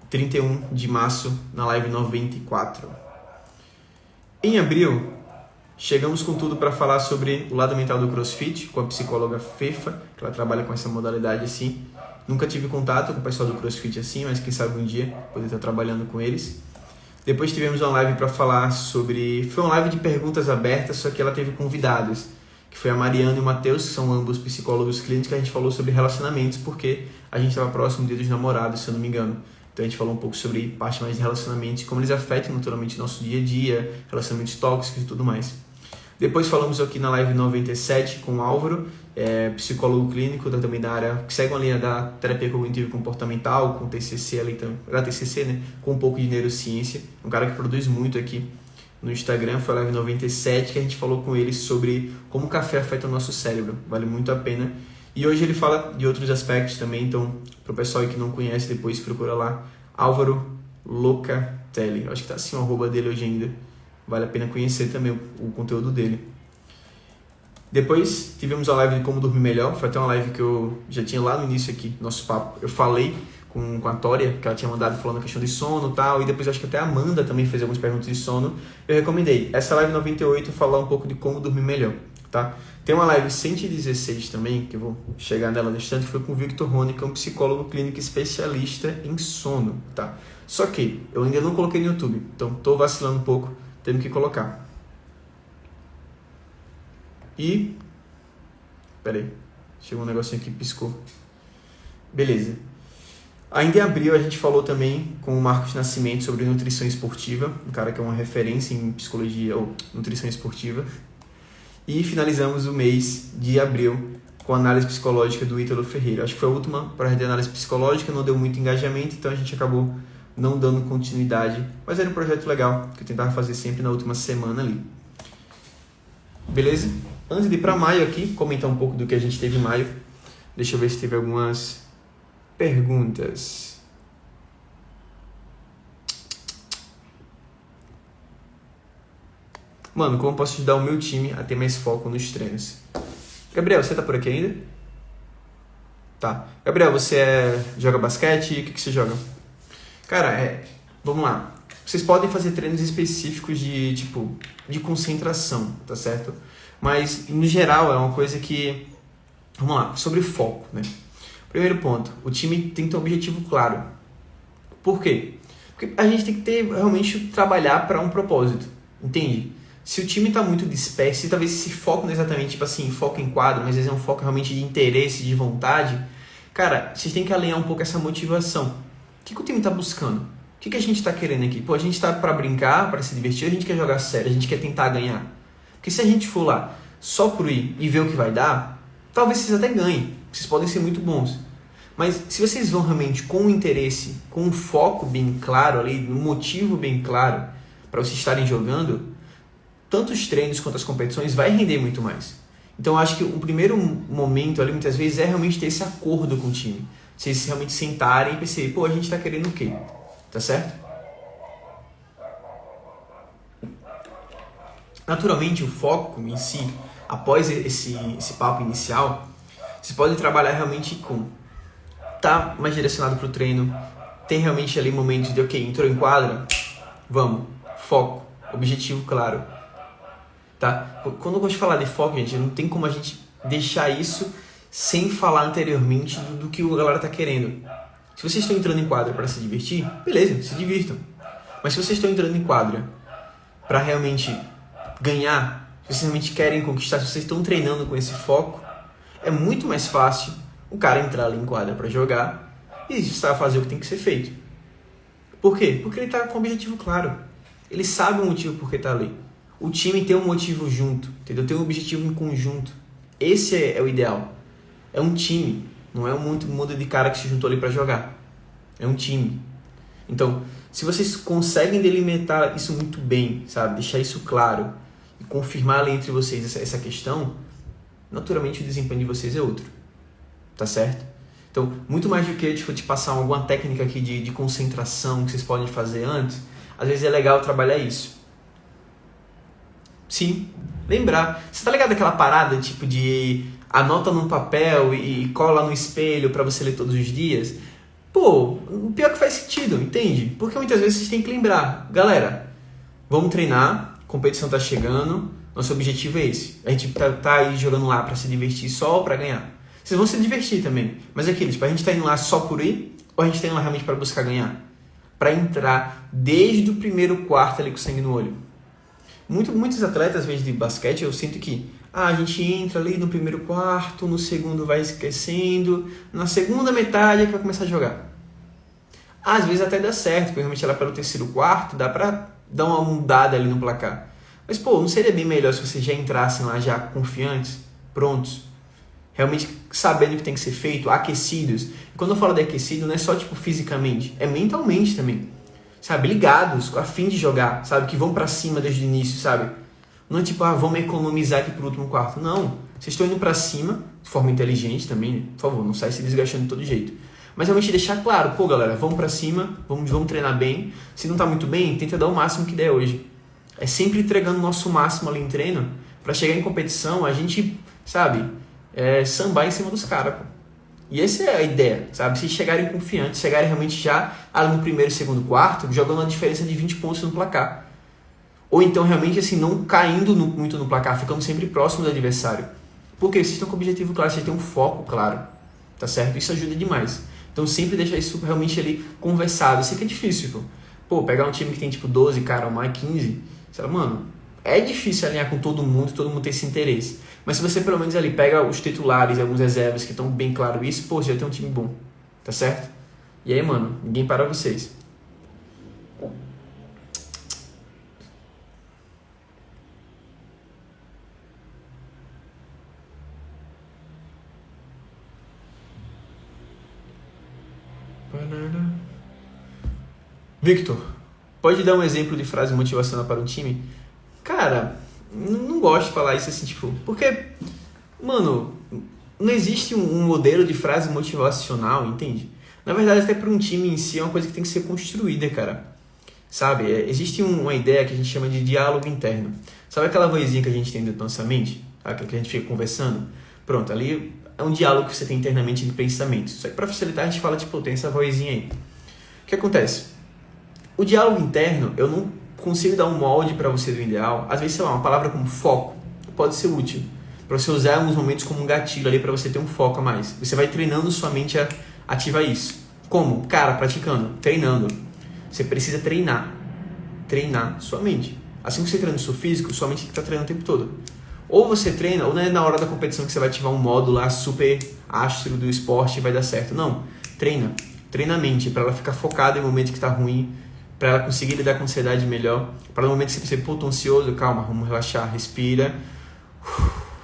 31 de março, na live 94. Em abril, chegamos com tudo para falar sobre o lado mental do CrossFit, com a psicóloga Fefa, que ela trabalha com essa modalidade assim. Nunca tive contato com o pessoal do CrossFit assim, mas quem sabe um dia poder estar trabalhando com eles. Depois tivemos uma live para falar sobre... Foi uma live de perguntas abertas, só que ela teve convidados, que foi a Mariana e o Matheus, que são ambos psicólogos clínicos, que a gente falou sobre relacionamentos, porque a gente estava próximo do Dia dos Namorados, se eu não me engano. Então a gente falou um pouco sobre parte mais de relacionamentos, como eles afetam naturalmente o nosso dia a dia, relacionamentos tóxicos e tudo mais. Depois falamos aqui na live 97 com o Álvaro, psicólogo clínico também da área, que segue uma linha da terapia cognitivo comportamental, com TCC ali também, da TCC, né, com um pouco de neurociência, um cara que produz muito aqui no Instagram. Foi a live 97 que a gente falou com ele sobre como o café afeta o nosso cérebro, vale muito a pena. E hoje ele fala de outros aspectos também, então para o pessoal que não conhece, depois procura lá, Álvaro Locatelli, acho que tá assim o arroba dele hoje ainda. Vale a pena conhecer também o conteúdo dele. Depois tivemos a live de como dormir melhor. Foi até uma live que eu já tinha lá no início aqui, nosso papo. Eu falei com a Tória, que ela tinha mandado falando a questão de sono e tal. E depois acho que até a Amanda também fez algumas perguntas de sono. Eu recomendei. Essa live 98 falar um pouco de como dormir melhor, tá? Tem uma live 116 também, que eu vou chegar nela no instante, que foi com o Victor Rony, que é um psicólogo clínico especialista em sono, tá? Só que eu ainda não coloquei no YouTube, então tô vacilando um pouco. Temos que colocar. E... Peraí. Chegou um negocinho aqui, piscou. Beleza. Ainda em abril a gente falou também com o Marcos Nascimento sobre nutrição esportiva. Um cara que é uma referência em psicologia ou nutrição esportiva. E finalizamos o mês de abril com a análise psicológica do Ítalo Ferreira. Acho que foi a última projeto de análise psicológica, não deu muito engajamento, então a gente acabou não dando continuidade. Mas era um projeto legal, que eu tentava fazer sempre na última semana ali. Beleza? Antes de ir para maio aqui, comentar um pouco do que a gente teve em maio. Deixa eu ver se teve algumas perguntas. Mano, como posso ajudar o meu time a ter mais foco nos treinos? Gabriel, você tá por aqui ainda? Tá. Gabriel, você joga basquete? O que você joga? Cara, vamos lá. Vocês podem fazer treinos específicos de concentração, tá certo? Mas, no geral, é uma coisa que... Vamos lá, sobre foco, né? Primeiro ponto, o time tem que ter um objetivo claro. Por quê? Porque a gente tem que realmente trabalhar para um propósito, entende? Se o time está muito disperso, e talvez esse foco não é exatamente, tipo assim, foco em quadro, mas às vezes é um foco realmente de interesse, de vontade, cara, vocês têm que alinhar um pouco essa motivação. O que o time está buscando? O que a gente está querendo aqui? Pô, a gente está para brincar, para se divertir, ou a gente quer jogar sério, a gente quer tentar ganhar? Porque se a gente for lá só por ir e ver o que vai dar, talvez vocês até ganhem, vocês podem ser muito bons. Mas se vocês vão realmente com um interesse, com um foco bem claro ali, um motivo bem claro para vocês estarem jogando, tanto os treinos quanto as competições vai render muito mais. Então eu acho que o primeiro momento ali, muitas vezes, é realmente ter esse acordo com o time. Vocês realmente sentarem e perceberem, pô, a gente tá querendo o quê? Tá certo? Naturalmente, o foco em si, após esse papo inicial, vocês podem trabalhar realmente com tá mais direcionado pro treino, tem realmente ali momentos de, ok, entrou em quadra, vamos, foco, objetivo claro. Tá? Quando eu gosto de falar de foco, gente, não tem como a gente deixar isso sem falar anteriormente do que a galera tá querendo. Se vocês estão entrando em quadra para se divertir, beleza, se divirtam. Mas se vocês estão entrando em quadra para realmente ganhar, se vocês realmente querem conquistar, se vocês estão treinando com esse foco, é muito mais fácil o cara entrar ali em quadra para jogar e fazer o que tem que ser feito. Por quê? Porque ele tá com um objetivo claro. Ele sabe o motivo por que tá ali. O time tem um motivo junto, entendeu? Tem um objetivo em conjunto. Esse é o ideal. É um time, não é um mundo de cara que se juntou ali para jogar. É um time. Então, se vocês conseguem delimitar isso muito bem, sabe? Deixar isso claro e confirmar ali entre vocês essa questão, naturalmente o desempenho de vocês é outro. Tá certo? Então, muito mais do que te passar alguma técnica aqui de concentração que vocês podem fazer antes, às vezes é legal trabalhar isso. Sim, lembrar. Você tá ligado aquela parada tipo de anota num papel e cola no espelho pra você ler todos os dias? Pô, o pior que faz sentido, entende? Porque muitas vezes vocês têm que lembrar. Galera, vamos treinar, competição tá chegando, nosso objetivo é esse. A gente tá aí jogando lá pra se divertir só ou pra ganhar. Vocês vão se divertir também, mas é aquilo, tipo, a gente tá indo lá só por ir ou a gente tá indo lá realmente pra buscar ganhar? Pra entrar desde o primeiro quarto ali com sangue no olho. Muitos atletas, às vezes, de basquete, eu sinto que a gente entra ali no primeiro quarto, no segundo vai esquecendo, na segunda metade é que vai começar a jogar. Às vezes até dá certo, porque realmente lá pelo terceiro quarto dá pra dar uma mudada ali no placar. Mas, pô, não seria bem melhor se vocês já entrassem lá já confiantes, prontos, realmente sabendo o que tem que ser feito, aquecidos? E quando eu falo de aquecido, não é só tipo fisicamente, é mentalmente também. Sabe, ligados, a fim de jogar, sabe, que vão pra cima desde o início, sabe? Não é tipo, vamos economizar aqui pro último quarto. Não, vocês estão indo pra cima, de forma inteligente também, né? Por favor, não sai se desgastando de todo jeito. Mas realmente deixar claro, pô galera, vamos pra cima, vamos treinar bem. Se não tá muito bem, tenta dar o máximo que der hoje. É sempre entregando o nosso máximo ali em treino, pra chegar em competição, a gente, sabe, sambar em cima dos caras, pô. E essa é a ideia, sabe? Se chegarem confiantes, chegarem realmente já ali no primeiro e segundo quarto, jogando uma diferença de 20 pontos no placar. Ou então realmente assim, não caindo muito no placar, ficando sempre próximo do adversário. Porque vocês estão com o objetivo claro, vocês têm um foco claro, tá certo? Isso ajuda demais. Então sempre deixar isso realmente ali conversado. Eu sei que é difícil, pô, pegar um time que tem tipo 12 cara ou mais 15, você fala, mano, é difícil alinhar com todo mundo ter esse interesse. Mas se você pelo menos ali pega os titulares e alguns reservas que estão bem claro isso, pô, já tem um time bom, tá certo? E aí, mano, ninguém para vocês. Victor, pode dar um exemplo de frase motivacional para um time? Cara, não gosto de falar isso assim, tipo, porque, mano, não existe um modelo de frase motivacional, entende? Na verdade, até para um time em si é uma coisa que tem que ser construída, cara. Sabe? Existe uma ideia que a gente chama de diálogo interno. Sabe aquela vozinha que a gente tem dentro da nossa mente? Aquela que a gente fica conversando? Pronto, ali é um diálogo que você tem internamente de pensamentos. Só que para facilitar a gente fala, tipo, tem essa vozinha aí. O que acontece? O diálogo interno, eu não consigo dar um molde para você do ideal. Às vezes, sei lá, uma palavra como foco pode ser útil. Para você usar em alguns momentos como um gatilho ali para você ter um foco a mais. Você vai treinando sua mente a ativar isso. Como? Cara, praticando, treinando. Você precisa treinar sua mente. Assim que você treina o seu físico, sua mente tem que estar treinando o tempo todo. Ou você treina, ou não é na hora da competição que você vai ativar um modo lá super áspero do esporte e vai dar certo. Não, treina a mente para ela ficar focada em momentos que está ruim, para ela conseguir lidar com a ansiedade melhor, para no momento que você perceber, pô, tô ansioso, calma, vamos relaxar, respira,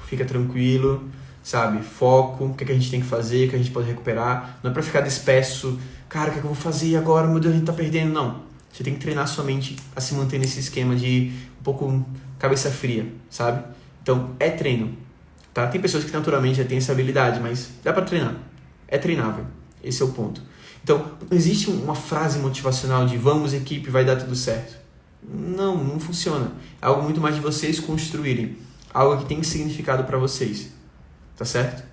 fica tranquilo, sabe, foco, o que a gente tem que fazer, o que a gente pode recuperar, não é para ficar disperso, cara, o que eu vou fazer agora, meu Deus, a gente tá perdendo, não. Você tem que treinar sua mente a se manter nesse esquema de um pouco cabeça fria, sabe? Então, é treino, tá? Tem pessoas que naturalmente já têm essa habilidade, mas dá pra treinar. É treinável. Esse é o ponto. Então, não existe uma frase motivacional de vamos, equipe, vai dar tudo certo. Não funciona. É algo muito mais de vocês construírem. Algo que tem significado pra vocês. Tá certo?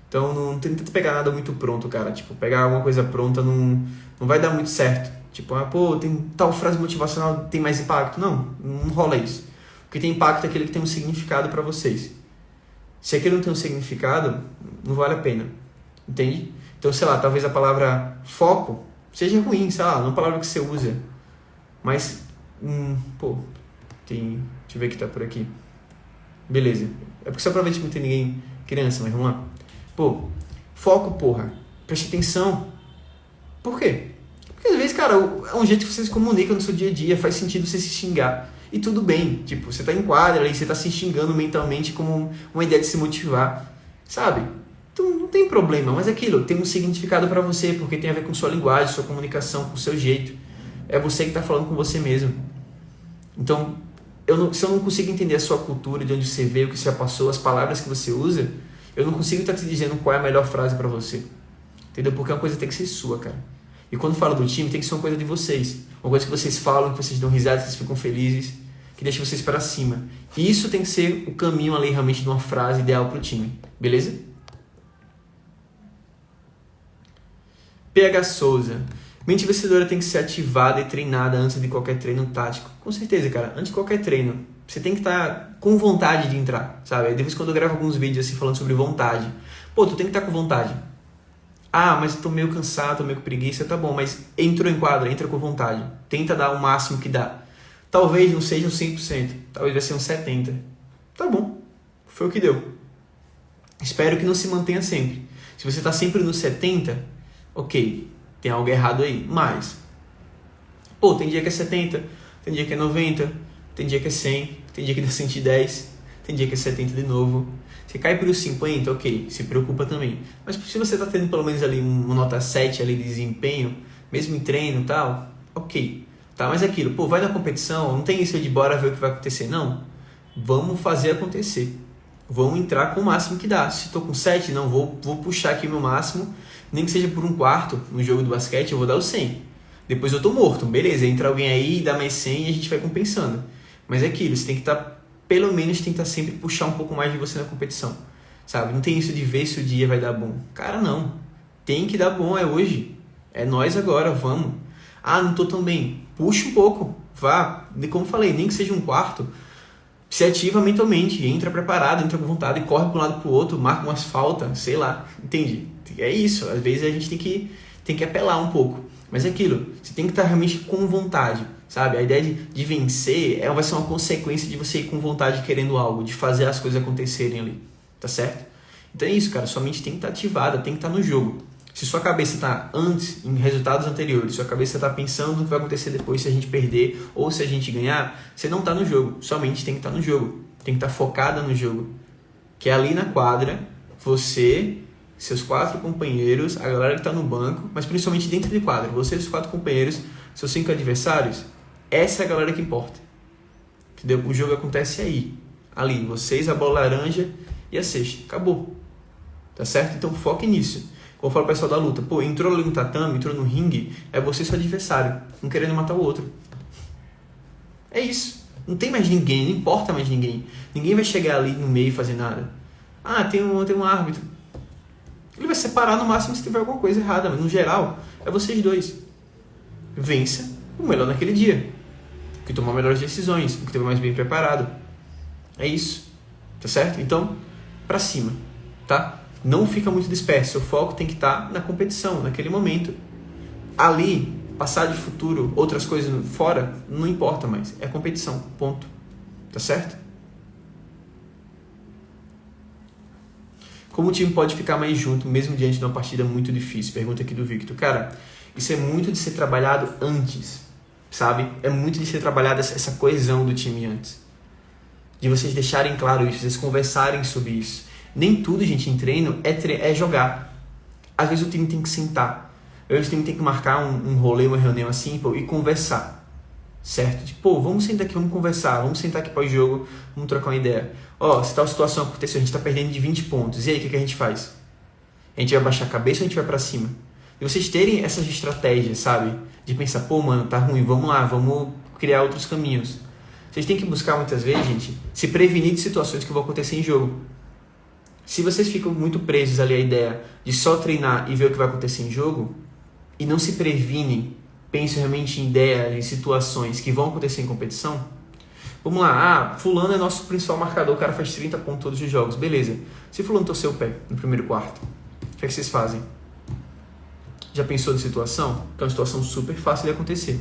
Então, não tenta pegar nada muito pronto, cara. Tipo, pegar alguma coisa pronta não vai dar muito certo. Tipo, tem tal frase motivacional, tem mais impacto. Não rola isso. O que tem impacto é aquele que tem um significado para vocês. Se aquele não tem um significado, não vale a pena. Entende? Então, sei lá, talvez a palavra foco seja ruim, sei lá, não é uma palavra que você usa. Mas, deixa eu ver o que tá por aqui. Beleza. É porque só provavelmente não tem ninguém criança, mas vamos lá. Foco, porra. Preste atenção. Por quê? Porque às vezes, cara, é um jeito que você se comunica no seu dia a dia, faz sentido você se xingar. E tudo bem, tipo, você tá em quadra ali, você tá se xingando mentalmente como uma ideia de se motivar, sabe? Então não tem problema, mas aquilo tem um significado pra você, porque tem a ver com sua linguagem, sua comunicação, com o seu jeito. É você que tá falando com você mesmo. Então, se eu não consigo entender a sua cultura, de onde você veio, o que você já passou, as palavras que você usa, eu não consigo estar te dizendo qual é a melhor frase pra você. Entendeu? Porque uma coisa tem que ser sua, cara. E quando falo do time, tem que ser uma coisa de vocês. Uma coisa que vocês falam, que vocês dão risada, que vocês ficam felizes, que deixa vocês para cima. E isso tem que ser o caminho ali realmente de uma frase ideal pro time. Beleza? PH Souza. Mente vencedora tem que ser ativada e treinada antes de qualquer treino tático. Com certeza, cara. Antes de qualquer treino, você tem que estar com vontade de entrar, sabe? Aí depois quando eu gravo alguns vídeos assim falando sobre vontade. Tu tem que estar com vontade. Mas tô meio cansado, tô meio com preguiça, tá bom, mas entrou em quadra, entra com vontade. Tenta dar o máximo que dá. Talvez não seja um 100%, talvez vai ser um 70%. Tá bom, foi o que deu. Espero que não se mantenha sempre. Se você tá sempre no 70%, ok, tem algo errado aí. Mas, tem dia que é 70%, tem dia que é 90%, tem dia que é 100%, tem dia que dá 110%, tem dia que é 70% de novo. Você cai para os 50, ok, se preocupa também. Mas se você está tendo pelo menos ali uma nota 7 ali de desempenho, mesmo em treino e tal, ok. Tá, mas aquilo, vai na competição, não tem isso de bora ver o que vai acontecer, não. Vamos fazer acontecer. Vamos entrar com o máximo que dá. Se estou com 7, não, vou puxar aqui o meu máximo, nem que seja por um quarto no jogo do basquete, eu vou dar o 100. Depois eu estou morto, beleza, entra alguém aí, dá mais 100 e a gente vai compensando. Mas é aquilo, você tem que estar... Pelo menos tentar sempre puxar um pouco mais de você na competição, sabe? Não tem isso de ver se o dia vai dar bom. Cara, não. Tem que dar bom, é hoje. É nós agora, vamos. Não tô tão bem. Puxa um pouco, vá. Como falei, nem que seja um quarto, se ativa mentalmente, entra preparado, entra com vontade, corre para um lado para o outro, marca umas faltas, sei lá. Entende? É isso. Às vezes a gente tem que apelar um pouco. Mas é aquilo, você tem que estar realmente com vontade. Sabe? A ideia de vencer vai ser uma consequência de você ir com vontade querendo algo, de fazer as coisas acontecerem ali, tá certo? Então é isso, cara, sua mente tem que estar ativada, tem que estar no jogo. Se sua cabeça está antes, em resultados anteriores, sua cabeça está pensando no que vai acontecer depois se a gente perder ou se a gente ganhar, você não está no jogo, sua mente tem que estar no jogo, tem que estar focada no jogo. Que é ali na quadra, você seus 4 companheiros, a galera que tá no banco, mas principalmente dentro de quadra, vocês, os 4 companheiros, seus 5 adversários, essa é a galera que importa. Entendeu? O jogo acontece aí, ali, vocês, a bola laranja e a cesta. Acabou. Tá certo? Então foque nisso. Como eu falo pro pessoal da luta, pô, entrou ali no tatame, entrou no ringue, é você e seu adversário, um querendo matar o outro. É isso. Não tem mais ninguém, não importa mais ninguém. Ninguém vai chegar ali no meio e fazer nada. Ah, tem um árbitro. Ele vai separar no máximo se tiver alguma coisa errada, mas no geral, é vocês dois. Vença o melhor naquele dia. O que tomou melhores decisões, o que esteve mais bem preparado. É isso. Tá certo? Então, pra cima. Tá? Não fica muito disperso. O foco tem que estar na competição, naquele momento. Ali, passar de futuro, outras coisas fora, não importa mais. É competição. Ponto. Tá certo? Como o time pode ficar mais junto, mesmo diante de uma partida muito difícil? Pergunta aqui do Victor. Cara, isso é muito de ser trabalhado antes, sabe? É muito de ser trabalhada essa coesão do time antes. De vocês deixarem claro isso, vocês conversarem sobre isso. Nem tudo, gente, em treino é jogar. Às vezes o time tem que sentar. Às vezes o time tem que marcar um rolê, uma reunião assim, pô, e conversar. Certo? Tipo, pô, vamos sentar aqui, vamos conversar. Vamos sentar aqui pós-jogo, vamos trocar uma ideia. Ó, se tal situação aconteceu, a gente tá perdendo de 20 pontos. E aí, o que a gente faz? A gente vai baixar a cabeça ou a gente vai pra cima? E vocês terem essas estratégias, sabe? De pensar, pô, mano, tá ruim, vamos lá, vamos criar outros caminhos. Vocês têm que buscar, muitas vezes, gente, se prevenir de situações que vão acontecer em jogo. Se vocês ficam muito presos ali à ideia de só treinar e ver o que vai acontecer em jogo, e não se previnem, pensam realmente em ideias, em situações que vão acontecer em competição, vamos lá, fulano é nosso principal marcador, o cara faz 30 pontos todos os jogos, beleza. Se fulano torceu o pé no primeiro quarto, o que é que vocês fazem? Já pensou na situação? Que é uma situação super fácil de acontecer.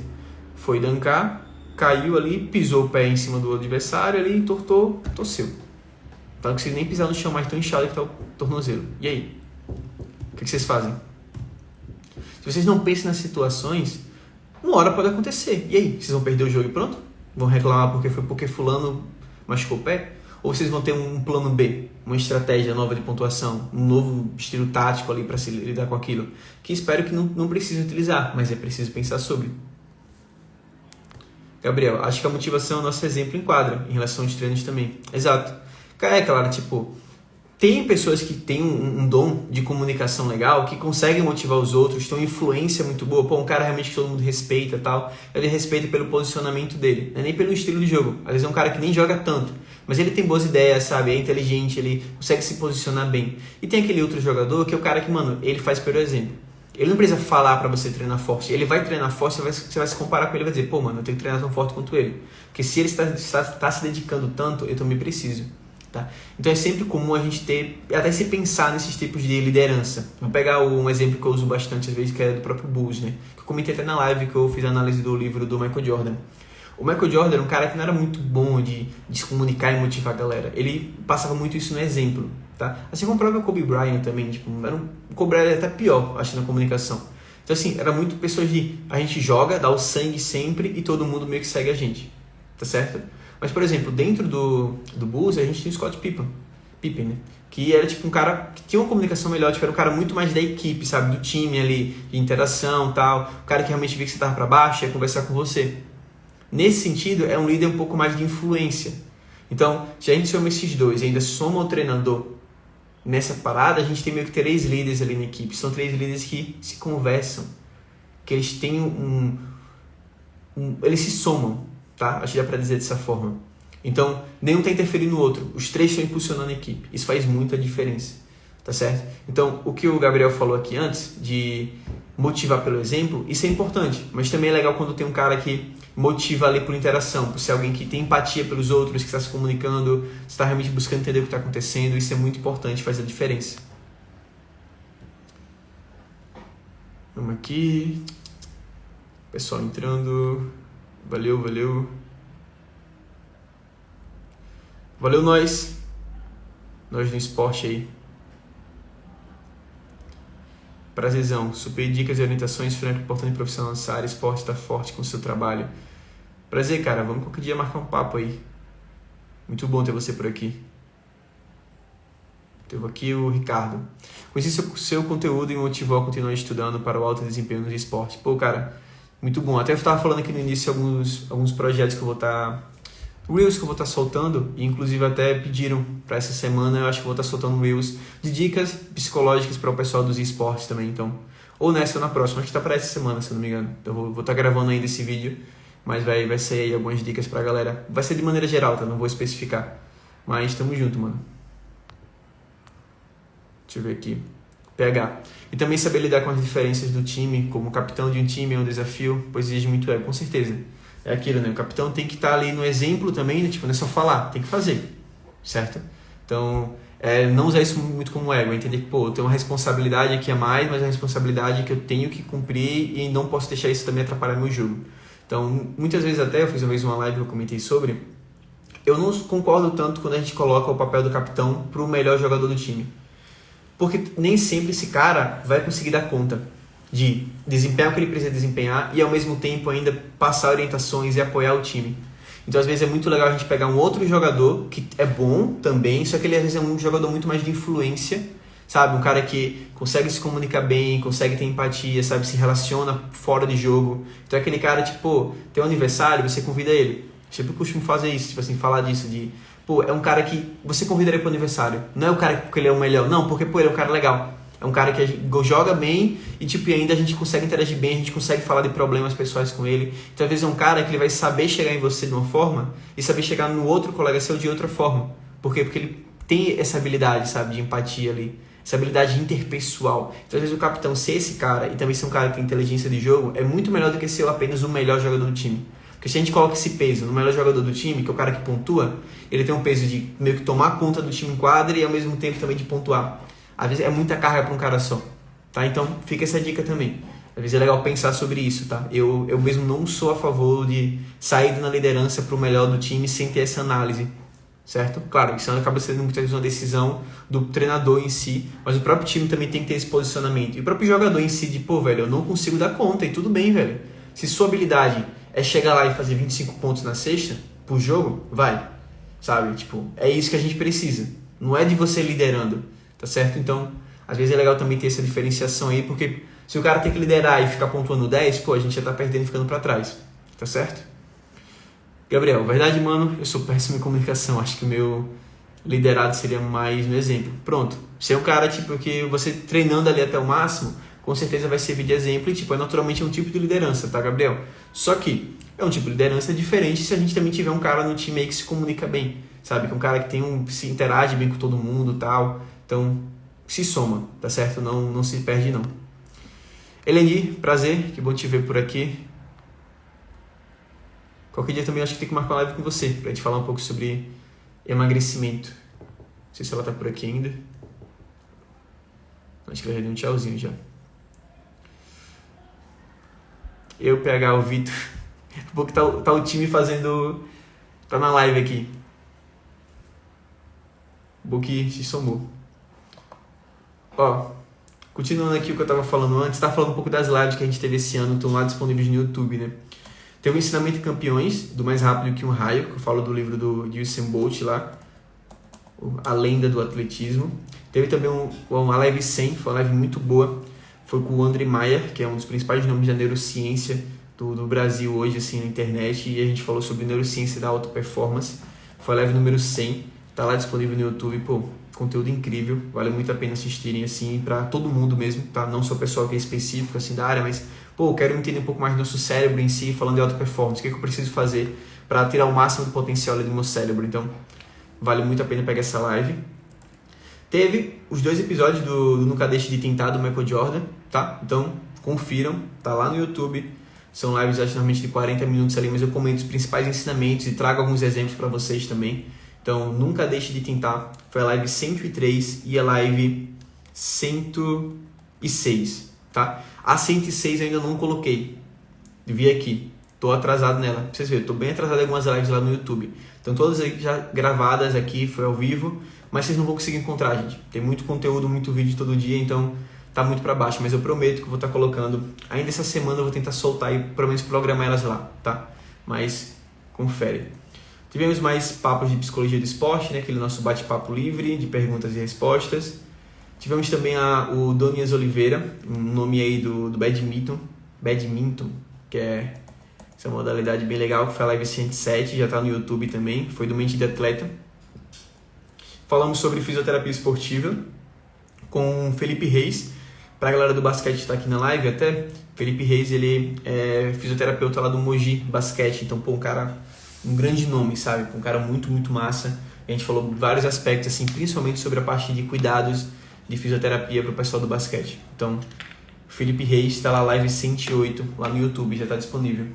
Foi dancar, caiu ali, pisou o pé em cima do adversário ali, entortou, torceu. Então não consegue nem pisar no chão mais, tão inchado que tá o tornozelo. E aí? O que vocês fazem? Se vocês não pensam nas situações, uma hora pode acontecer. E aí? Vocês vão perder o jogo e pronto? Vão reclamar porque fulano machucou o pé? Ou vocês vão ter um plano B, uma estratégia nova de pontuação, um novo estilo tático ali para se lidar com aquilo? Que espero que não precise utilizar, mas é preciso pensar sobre. Gabriel, acho que a motivação é o nosso exemplo em quadra, em relação aos treinos também. Exato. É claro, tipo, tem pessoas que têm um dom de comunicação legal, que conseguem motivar os outros, têm uma influência muito boa. Pô, um cara realmente que todo mundo respeita e tal, ele respeita pelo posicionamento dele, não é nem pelo estilo de jogo. Às vezes é um cara que nem joga tanto, mas ele tem boas ideias, sabe? É inteligente, ele consegue se posicionar bem. E tem aquele outro jogador que é o cara que, mano, ele faz pelo exemplo. Ele não precisa falar pra você treinar forte. Ele vai treinar forte, você vai se comparar com ele e vai dizer, pô, mano, eu tenho que treinar tão forte quanto ele. Porque se ele está se dedicando tanto, eu também preciso. Tá? Então é sempre comum a gente ter, até se pensar nesses tipos de liderança. Vou pegar um exemplo que eu uso bastante às vezes, que é do próprio Bulls, né? Que eu comentei até na live que eu fiz a análise do livro do Michael Jordan. O Michael Jordan era um cara que não era muito bom de se comunicar e motivar a galera. Ele passava muito isso no exemplo, tá? Assim como o próprio Kobe Bryant também, tipo, o Kobe Bryant era até pior, acho, na comunicação. Então assim, era muito pessoas de, a gente joga, dá o sangue sempre e todo mundo meio que segue a gente, tá certo? Mas, por exemplo, dentro do Bulls, a gente tem o Scott Pippen, né? Que era tipo um cara que tinha uma comunicação melhor, tipo, era um cara muito mais da equipe, sabe? Do time ali, de interação e tal. O cara que realmente via que você tava pra baixo ia conversar com você. Nesse sentido, é um líder um pouco mais de influência. Então, se a gente soma esses dois e ainda soma o treinador nessa parada, a gente tem meio que 3 líderes ali na equipe. São 3 líderes que se conversam, que eles têm eles se somam. Tá? Acho que dá pra dizer dessa forma. Então, nenhum tá interferindo no outro. Os 3 estão impulsionando a equipe. Isso faz muita diferença. Tá certo? Então, o que o Gabriel falou aqui antes, de motivar pelo exemplo, isso é importante. Mas também é legal quando tem um cara que motiva ali por interação, por ser alguém que tem empatia pelos outros, que está se comunicando, está realmente buscando entender o que está acontecendo. Isso é muito importante, faz a diferença. Vamos aqui. Pessoal entrando. Valeu. Valeu nós no esporte aí. Prazerzão. Super dicas e orientações, franco, importante profissional nessa área. Esporte tá forte com o seu trabalho. Prazer, cara. Vamos qualquer dia marcar um papo aí. Muito bom ter você por aqui. Teve aqui o Ricardo. Conheci seu conteúdo e me motivou a continuar estudando para o alto desempenho nos esportes. Pô, cara, muito bom. Até eu estava falando aqui no início alguns projetos que eu vou estar... Reels que eu vou estar soltando, e inclusive até pediram para essa semana, eu acho que vou estar soltando Reels de dicas psicológicas para o pessoal dos esportes também, então, ou nessa ou na próxima, acho que está para essa semana, se eu não me engano. Então vou estar gravando ainda esse vídeo, mas vai sair aí algumas dicas para a galera. Vai ser de maneira geral, tá? Não vou especificar, mas tamo junto, mano. Deixa eu ver aqui. PH. E também saber lidar com as diferenças do time, como capitão de um time é um desafio, pois exige muito ego, com certeza. É aquilo, né? O capitão tem que estar ali no exemplo também, né? Tipo, não é só falar, tem que fazer, certo? Então, não usar isso muito como ego, entender que, pô, eu tenho uma responsabilidade aqui a mais, mas é uma responsabilidade que eu tenho que cumprir e não posso deixar isso também atrapalhar meu jogo. Então, muitas vezes até, eu fiz uma vez uma live que eu comentei sobre, eu não concordo tanto quando a gente coloca o papel do capitão para o melhor jogador do time. Porque nem sempre esse cara vai conseguir dar conta de desempenhar o que ele precisa desempenhar e ao mesmo tempo ainda passar orientações e apoiar o time. Então às vezes é muito legal a gente pegar um outro jogador que é bom também, só que ele às vezes é um jogador muito mais de influência, sabe? Um cara que consegue se comunicar bem, consegue ter empatia, sabe? Se relaciona fora de jogo. Então é aquele cara, tipo, tem um aniversário, você convida ele. Eu sempre costumo fazer isso, tipo assim, falar disso, de... Pô, é um cara que você convidaria pro aniversário. Não é o cara porque ele é o melhor, não, porque, pô, ele é um cara legal. É um cara que joga bem e tipo, e ainda a gente consegue interagir bem, a gente consegue falar de problemas pessoais com ele. Então, às vezes é um cara que ele vai saber chegar em você de uma forma e saber chegar no outro colega seu de outra forma. Por quê? Porque ele tem essa habilidade, sabe, de empatia ali, essa habilidade interpessoal. Então, às vezes o capitão ser esse cara e também ser um cara que tem inteligência de jogo é muito melhor do que ser apenas o melhor jogador do time. Porque se a gente coloca esse peso no melhor jogador do time, que é o cara que pontua, ele tem um peso de meio que tomar conta do time em quadra e ao mesmo tempo também de pontuar. Às vezes é muita carga para um cara só, tá? Então fica essa dica também. Às vezes é legal pensar sobre isso, tá? Eu mesmo não sou a favor de sair na liderança para o melhor do time sem ter essa análise, certo? Claro, isso acaba sendo muitas vezes uma decisão do treinador em si, mas o próprio time também tem que ter esse posicionamento. E o próprio jogador em si de, pô, velho, eu não consigo dar conta e tudo bem, velho. Se sua habilidade é chegar lá e fazer 25 pontos na sexta por jogo, vai, sabe? Tipo, é isso que a gente precisa. Não é de você liderando. Tá certo? Então, às vezes é legal também ter essa diferenciação aí, porque se o cara tem que liderar e ficar pontuando 10, pô, a gente já tá perdendo e ficando pra trás. Tá certo? Gabriel, verdade, mano, eu sou péssimo em comunicação. Acho que o meu liderado seria mais um exemplo. Pronto. Se é um cara, tipo, que você treinando ali até o máximo, com certeza vai servir de exemplo e, tipo, naturalmente é um tipo de liderança, tá, Gabriel? Só que é um tipo de liderança diferente se a gente também tiver um cara no time aí que se comunica bem, sabe? Que é um cara que se interage bem com todo mundo e tal. Então, se soma, tá certo? Não se perde, não. Eleni, prazer, que bom te ver por aqui. Qualquer dia também acho que tem que marcar uma live com você, pra gente falar um pouco sobre emagrecimento. Não sei se ela tá por aqui ainda. Acho que ela já deu um tchauzinho já. Eu, PH, o Vitor. Porque tá o time fazendo... Tá na live aqui. O Boqui se somou. Ó, continuando aqui o que eu estava falando antes, tá falando um pouco das lives que a gente teve esse ano, estão lá disponíveis no YouTube, né? Tem o Ensinamento de Campeões, do Mais Rápido que um Raio, que eu falo do livro do Usain Bolt lá, A Lenda do Atletismo. Teve também uma live 100, foi uma live muito boa, foi com o André Maier, que é um dos principais nomes da neurociência do Brasil hoje, assim, na internet, e a gente falou sobre neurociência da alta performance. Foi a live número 100, tá lá disponível no YouTube, pô. Conteúdo incrível, vale muito a pena assistirem, assim, para todo mundo mesmo, tá? Não só o pessoal que é específico, assim, da área, mas, pô, eu quero entender um pouco mais do nosso cérebro em si, falando de alta performance, o que eu preciso fazer para tirar o máximo do potencial ali do meu cérebro. Então, vale muito a pena pegar essa live. Teve os 2 episódios do Nunca Deixe de Tentar, do Michael Jordan, tá? Então, confiram, tá lá no YouTube. São lives, acho, normalmente de 40 minutos ali, mas eu comento os principais ensinamentos e trago alguns exemplos para vocês também. Então, Nunca Deixe de Tentar, foi a live 103 e a live 106, tá? A 106 eu ainda não coloquei, vi aqui, tô atrasado nela, pra vocês verem, tô bem atrasado em algumas lives lá no YouTube. Então, todas já gravadas aqui, foi ao vivo, mas vocês não vão conseguir encontrar, gente. Tem muito conteúdo, muito vídeo todo dia, então tá muito pra baixo, mas eu prometo que eu vou estar colocando, ainda essa semana eu vou tentar soltar e pelo menos programar elas lá, tá? Mas, confere. Tivemos mais papos de psicologia do esporte, né? Aquele nosso bate-papo livre de perguntas e respostas. Tivemos também o Donias Oliveira, um nome aí do badminton, que é essa modalidade bem legal, que foi a Live 107, já está no YouTube também, foi do Mente de Atleta. Falamos sobre fisioterapia esportiva com o Felipe Reis. Para a galera do basquete que está aqui na live até, Felipe Reis, ele é fisioterapeuta lá do Mogi Basquete, então pô, um grande nome, sabe? Um cara muito, muito massa. A gente falou vários aspectos, assim, principalmente sobre a parte de cuidados de fisioterapia para o pessoal do basquete. Então, Felipe Reis está lá, live 108, lá no YouTube, já está disponível.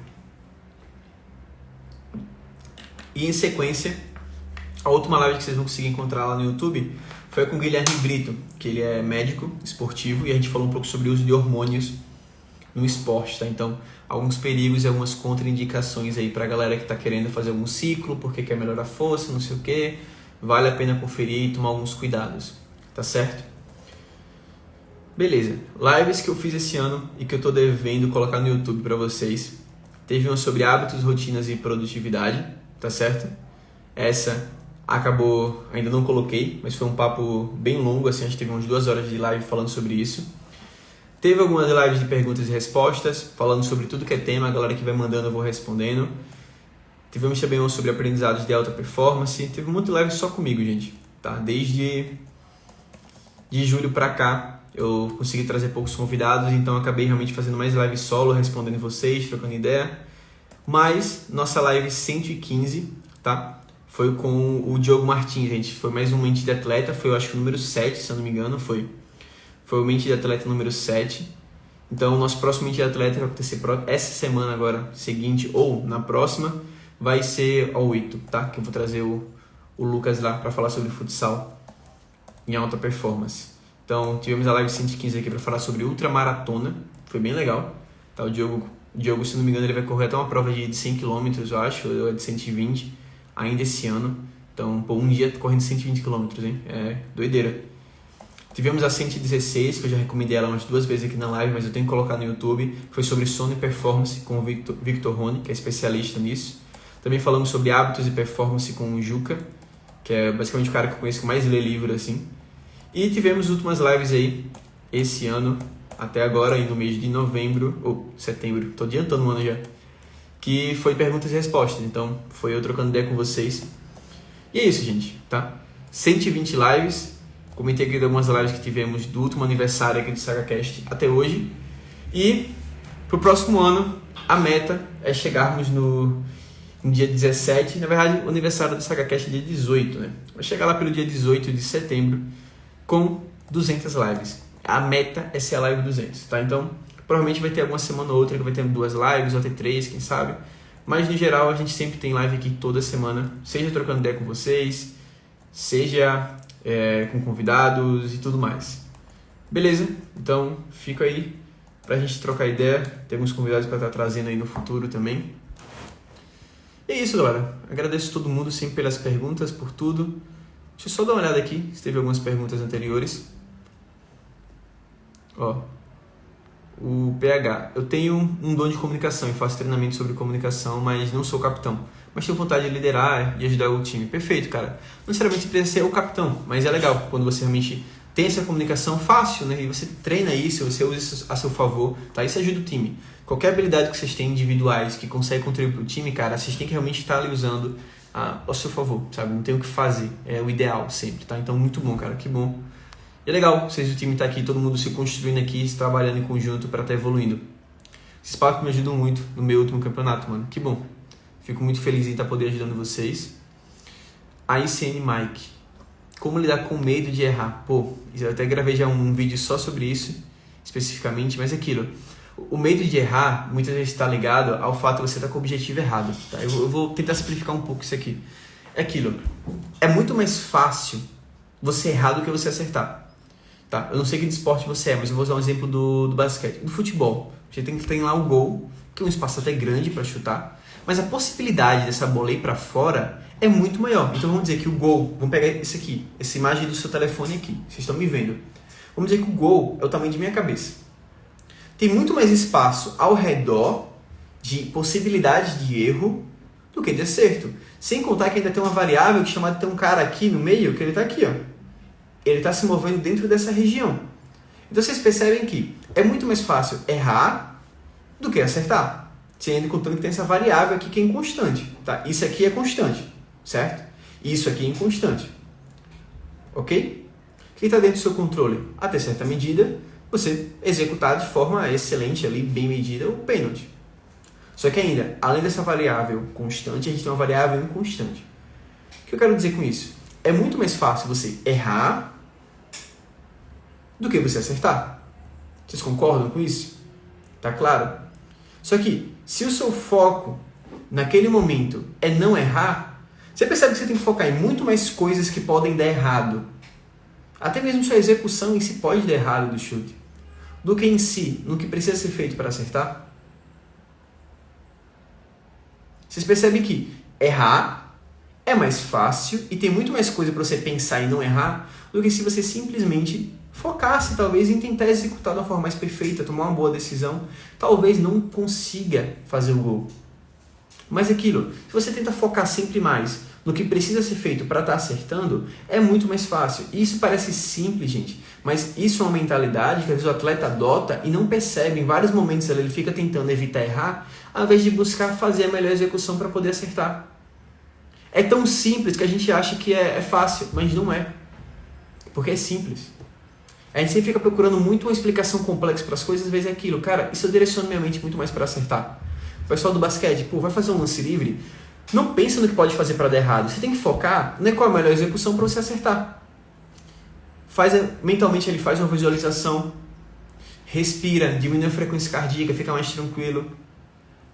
E em sequência, a última live que vocês vão conseguir encontrar lá no YouTube foi com o Guilherme Brito, que ele é médico esportivo e a gente falou um pouco sobre o uso de hormônios no esporte, tá? Então, alguns perigos e algumas contraindicações aí pra galera que tá querendo fazer algum ciclo, porque quer melhorar a força, não sei o que. Vale a pena conferir e tomar alguns cuidados, tá certo? Beleza. Lives que eu fiz esse ano e que eu tô devendo colocar no YouTube pra vocês. Teve uma sobre hábitos, rotinas e produtividade, tá certo? Essa acabou, ainda não coloquei, mas foi um papo bem longo, assim, a gente teve umas 2 horas de live falando sobre isso. Teve algumas lives de perguntas e respostas, falando sobre tudo que é tema, a galera que vai mandando eu vou respondendo. Tivemos também uma sobre aprendizados de alta performance, teve muita live só comigo, gente, tá? Desde de julho pra cá, eu consegui trazer poucos convidados, então acabei realmente fazendo mais live solo, respondendo vocês, trocando ideia. Mas, nossa live 115, tá? Foi com o Diogo Martins, gente. Foi mais um Mente de Atleta. Foi, eu acho que o número 7, se eu não me engano. Foi o Mente de Atleta número 7. Então, o nosso próximo Mente de Atleta, que vai acontecer essa semana agora, seguinte, ou na próxima, vai ser ao 8, tá? Que eu vou trazer o Lucas lá para falar sobre futsal em alta performance. Então, tivemos a live 115 aqui para falar sobre ultramaratona. Foi bem legal. Tá? O Diogo, se não me engano, ele vai correr até uma prova de 100 km, eu acho, ou de 120 ainda esse ano. Então, pô, um dia correndo 120 km, hein? É doideira. Tivemos a 116, que eu já recomendei ela umas 2 vezes aqui na live, mas eu tenho que colocar no YouTube. Foi sobre sono e performance com o Victor Rony, que é especialista nisso. Também falamos sobre hábitos e performance com o Juca, que é basicamente o cara que eu conheço que mais lê livro, assim. E tivemos últimas lives aí, esse ano, até agora, aí no mês de novembro, ou setembro, tô adiantando um ano já, que foi perguntas e respostas. Então, foi eu trocando ideia com vocês. E é isso, gente, tá? 120 lives. Comentei aqui de algumas lives que tivemos do último aniversário aqui do SagaCast até hoje. E pro próximo ano, a meta é chegarmos no dia 17. Na verdade, o aniversário do SagaCast é dia 18, né? Vai chegar lá pelo dia 18 de setembro com 200 lives. A meta é ser a live 200, tá? Então, provavelmente vai ter alguma semana ou outra que vai ter 2 lives, ou até 3, quem sabe. Mas, no geral, a gente sempre tem live aqui toda semana, seja trocando ideia com vocês, seja com convidados e tudo mais. Beleza? Então, fico aí pra gente trocar ideia. Tem alguns convidados para estar trazendo aí no futuro também. E é isso, galera. Agradeço a todo mundo sempre pelas perguntas, por tudo. Deixa eu só dar uma olhada aqui, se teve algumas perguntas anteriores. Ó, o PH. Eu tenho um dom de comunicação e faço treinamento sobre comunicação, mas não sou capitão. Mas tenho vontade de liderar e ajudar o time. Perfeito, cara. Não necessariamente precisa ser o capitão, mas é legal quando você realmente tem essa comunicação fácil, né? E você treina isso, você usa isso a seu favor, tá? Isso ajuda o time. Qualquer habilidade que vocês têm individuais que consegue contribuir para o time, cara, vocês têm que realmente estar ali usando ao seu favor, sabe? Não tem o que fazer. É o ideal sempre, tá? Então, muito bom, cara. Que bom. E é legal, vocês, o time está aqui, todo mundo se construindo aqui, se trabalhando em conjunto para estar evoluindo. Esses papos me ajudam muito no meu último campeonato, mano. Que bom. Fico muito feliz em estar poder ajudando vocês. A ICN Mike. Como lidar com medo de errar? Pô, eu até gravei já um vídeo só sobre isso, especificamente, mas é aquilo. O medo de errar, muitas vezes está ligado ao fato de você estar com o objetivo errado. Tá? Eu vou tentar simplificar um pouco isso aqui. É aquilo. É muito mais fácil você errar do que você acertar. Tá? Eu não sei que de esporte você é, mas eu vou usar um exemplo do basquete. Do futebol. Você tem que treinar o gol, que é um espaço até grande para chutar, mas a possibilidade dessa bola ir para fora é muito maior. Então vamos dizer que o gol, vamos pegar esse aqui, essa imagem do seu telefone aqui, vocês estão me vendo. Vamos dizer que o gol é o tamanho de minha cabeça. Tem muito mais espaço ao redor de possibilidades de erro do que de acerto. Sem contar que ainda tem uma variável que chama de ter um cara aqui no meio, que ele está aqui, ó. Ele está se movendo dentro dessa região. Então vocês percebem que é muito mais fácil errar do que acertar. Você ainda contando que tem essa variável aqui que é inconstante. Tá? Isso aqui é constante, certo? Isso aqui é inconstante. Ok? O que está dentro do seu controle? Até certa medida, você executar de forma excelente, ali, bem medida, o pênalti. Só que ainda, além dessa variável constante, a gente tem uma variável inconstante. O que eu quero dizer com isso? É muito mais fácil você errar do que você acertar. Vocês concordam com isso? Tá claro? Só que, se o seu foco naquele momento é não errar, você percebe que você tem que focar em muito mais coisas que podem dar errado. Até mesmo sua execução em si pode dar errado do chute, do que em si, no que precisa ser feito para acertar. Vocês percebem que errar é mais fácil e tem muito mais coisa para você pensar e não errar do que se você simplesmente focasse, talvez, em tentar executar de uma forma mais perfeita, tomar uma boa decisão. Talvez não consiga fazer o gol. Mas aquilo, se você tenta focar sempre mais no que precisa ser feito para estar acertando, é muito mais fácil. E isso parece simples, gente, mas isso é uma mentalidade que às vezes o atleta adota e não percebe. Em vários momentos ele fica tentando evitar errar, ao invés de buscar fazer a melhor execução para poder acertar. É tão simples que a gente acha que é fácil, mas não é. Porque é simples. A gente sempre fica procurando muito uma explicação complexa para as coisas, às vezes é aquilo. Cara, isso eu direciono minha mente muito mais para acertar. O pessoal do basquete, vai fazer um lance livre, não pensa no que pode fazer para dar errado. Você tem que focar qual é a melhor execução para você acertar. Mentalmente ele faz uma visualização, respira, diminui a frequência cardíaca, fica mais tranquilo,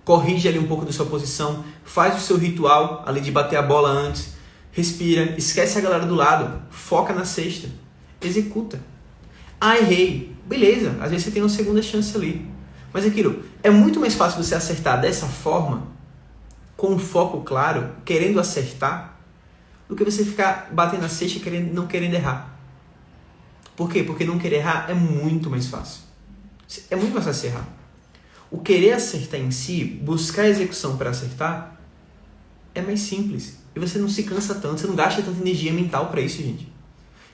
corrige ali um pouco da sua posição, faz o seu ritual ali de bater a bola antes, respira, esquece a galera do lado, foca na cesta, executa. Errei. Beleza, às vezes você tem uma segunda chance ali. Mas aquilo, é muito mais fácil você acertar dessa forma, com um foco claro, querendo acertar, do que você ficar batendo na cesta e não querendo errar. Por quê? Porque não querer errar é muito mais fácil. É muito mais fácil errar. O querer acertar em si, buscar a execução para acertar, é mais simples. E você não se cansa tanto, você não gasta tanta energia mental para isso, gente.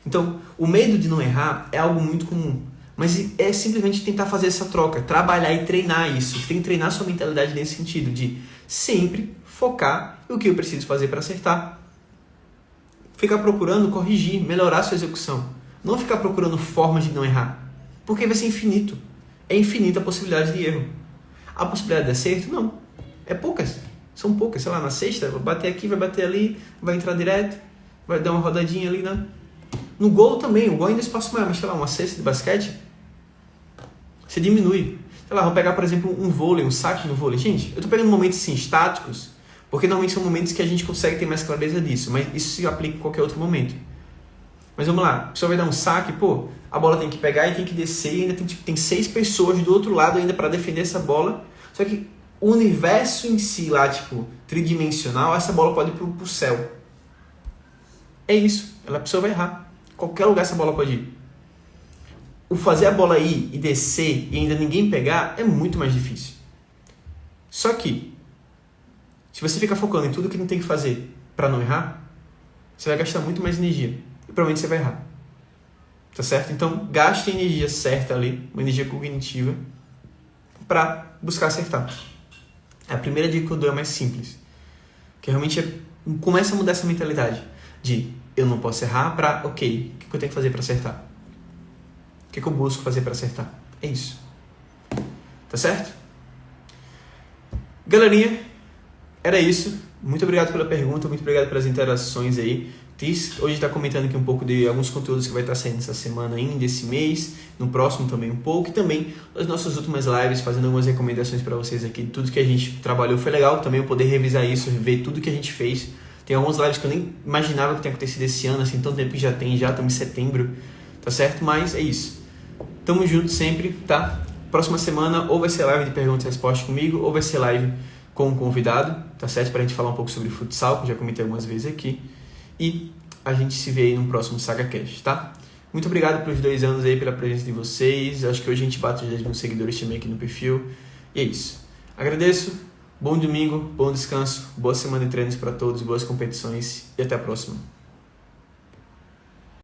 Então, o medo de não errar é algo muito comum. Mas é simplesmente tentar fazer essa troca, trabalhar e treinar isso. Você tem que treinar sua mentalidade nesse sentido, de sempre focar no que eu preciso fazer para acertar. Ficar procurando corrigir, melhorar sua execução. Não ficar procurando formas de não errar. Porque vai ser infinito. É infinita a possibilidade de erro. A possibilidade de acerto, não. É poucas. São poucas. Sei lá, na sexta, vai bater aqui, vai bater ali, vai entrar direto, vai dar uma rodadinha ali, né? No gol também, o gol ainda é espaço maior, mas sei lá, uma cesta de basquete, você diminui. Sei lá, vou pegar, por exemplo, um vôlei, um saque no vôlei. Gente, eu tô pegando momentos assim, estáticos, porque normalmente são momentos que a gente consegue ter mais clareza disso, mas isso se aplica em qualquer outro momento. Mas vamos lá, a pessoa vai dar um saque, a bola tem que pegar e tem que descer, e ainda tem 6 pessoas do outro lado ainda para defender essa bola. Só que o universo em si lá, tridimensional, essa bola pode ir pro céu. É isso, a pessoa vai errar. Qualquer lugar essa bola pode ir. O fazer a bola ir e descer e ainda ninguém pegar é muito mais difícil. Só que, se você ficar focando em tudo que não tem que fazer para não errar, você vai gastar muito mais energia. E provavelmente você vai errar. Tá certo? Então, gaste a energia certa ali, uma energia cognitiva, para buscar acertar. A primeira dica que eu dou é mais simples. Que realmente começa a mudar essa mentalidade de eu não posso errar para, o que eu tenho que fazer para acertar? O que eu busco fazer para acertar? É isso. Tá certo? Galerinha, era isso. Muito obrigado pela pergunta, muito obrigado pelas interações aí. Tis hoje está comentando aqui um pouco de alguns conteúdos que vai estar saindo essa semana ainda, esse mês, no próximo também um pouco, e também as nossas últimas lives, fazendo algumas recomendações para vocês aqui. Tudo que a gente trabalhou foi legal, também eu poder revisar isso, rever tudo que a gente fez. Tem algumas lives que eu nem imaginava que tinha acontecido esse ano, assim, tanto tempo que já estamos em setembro, tá certo? Mas é isso. Tamo junto sempre, tá? Próxima semana ou vai ser live de perguntas e respostas comigo, ou vai ser live com um convidado, tá certo? Pra gente falar um pouco sobre futsal, que eu já comentei algumas vezes aqui. E a gente se vê aí no próximo SagaCast, tá? Muito obrigado pelos 2 anos aí, pela presença de vocês. Acho que hoje a gente bate os 10 mil seguidores também aqui no perfil. E é isso. Agradeço, Bom domingo, bom descanso, boa semana de treinos para todos, boas competições e até a próxima.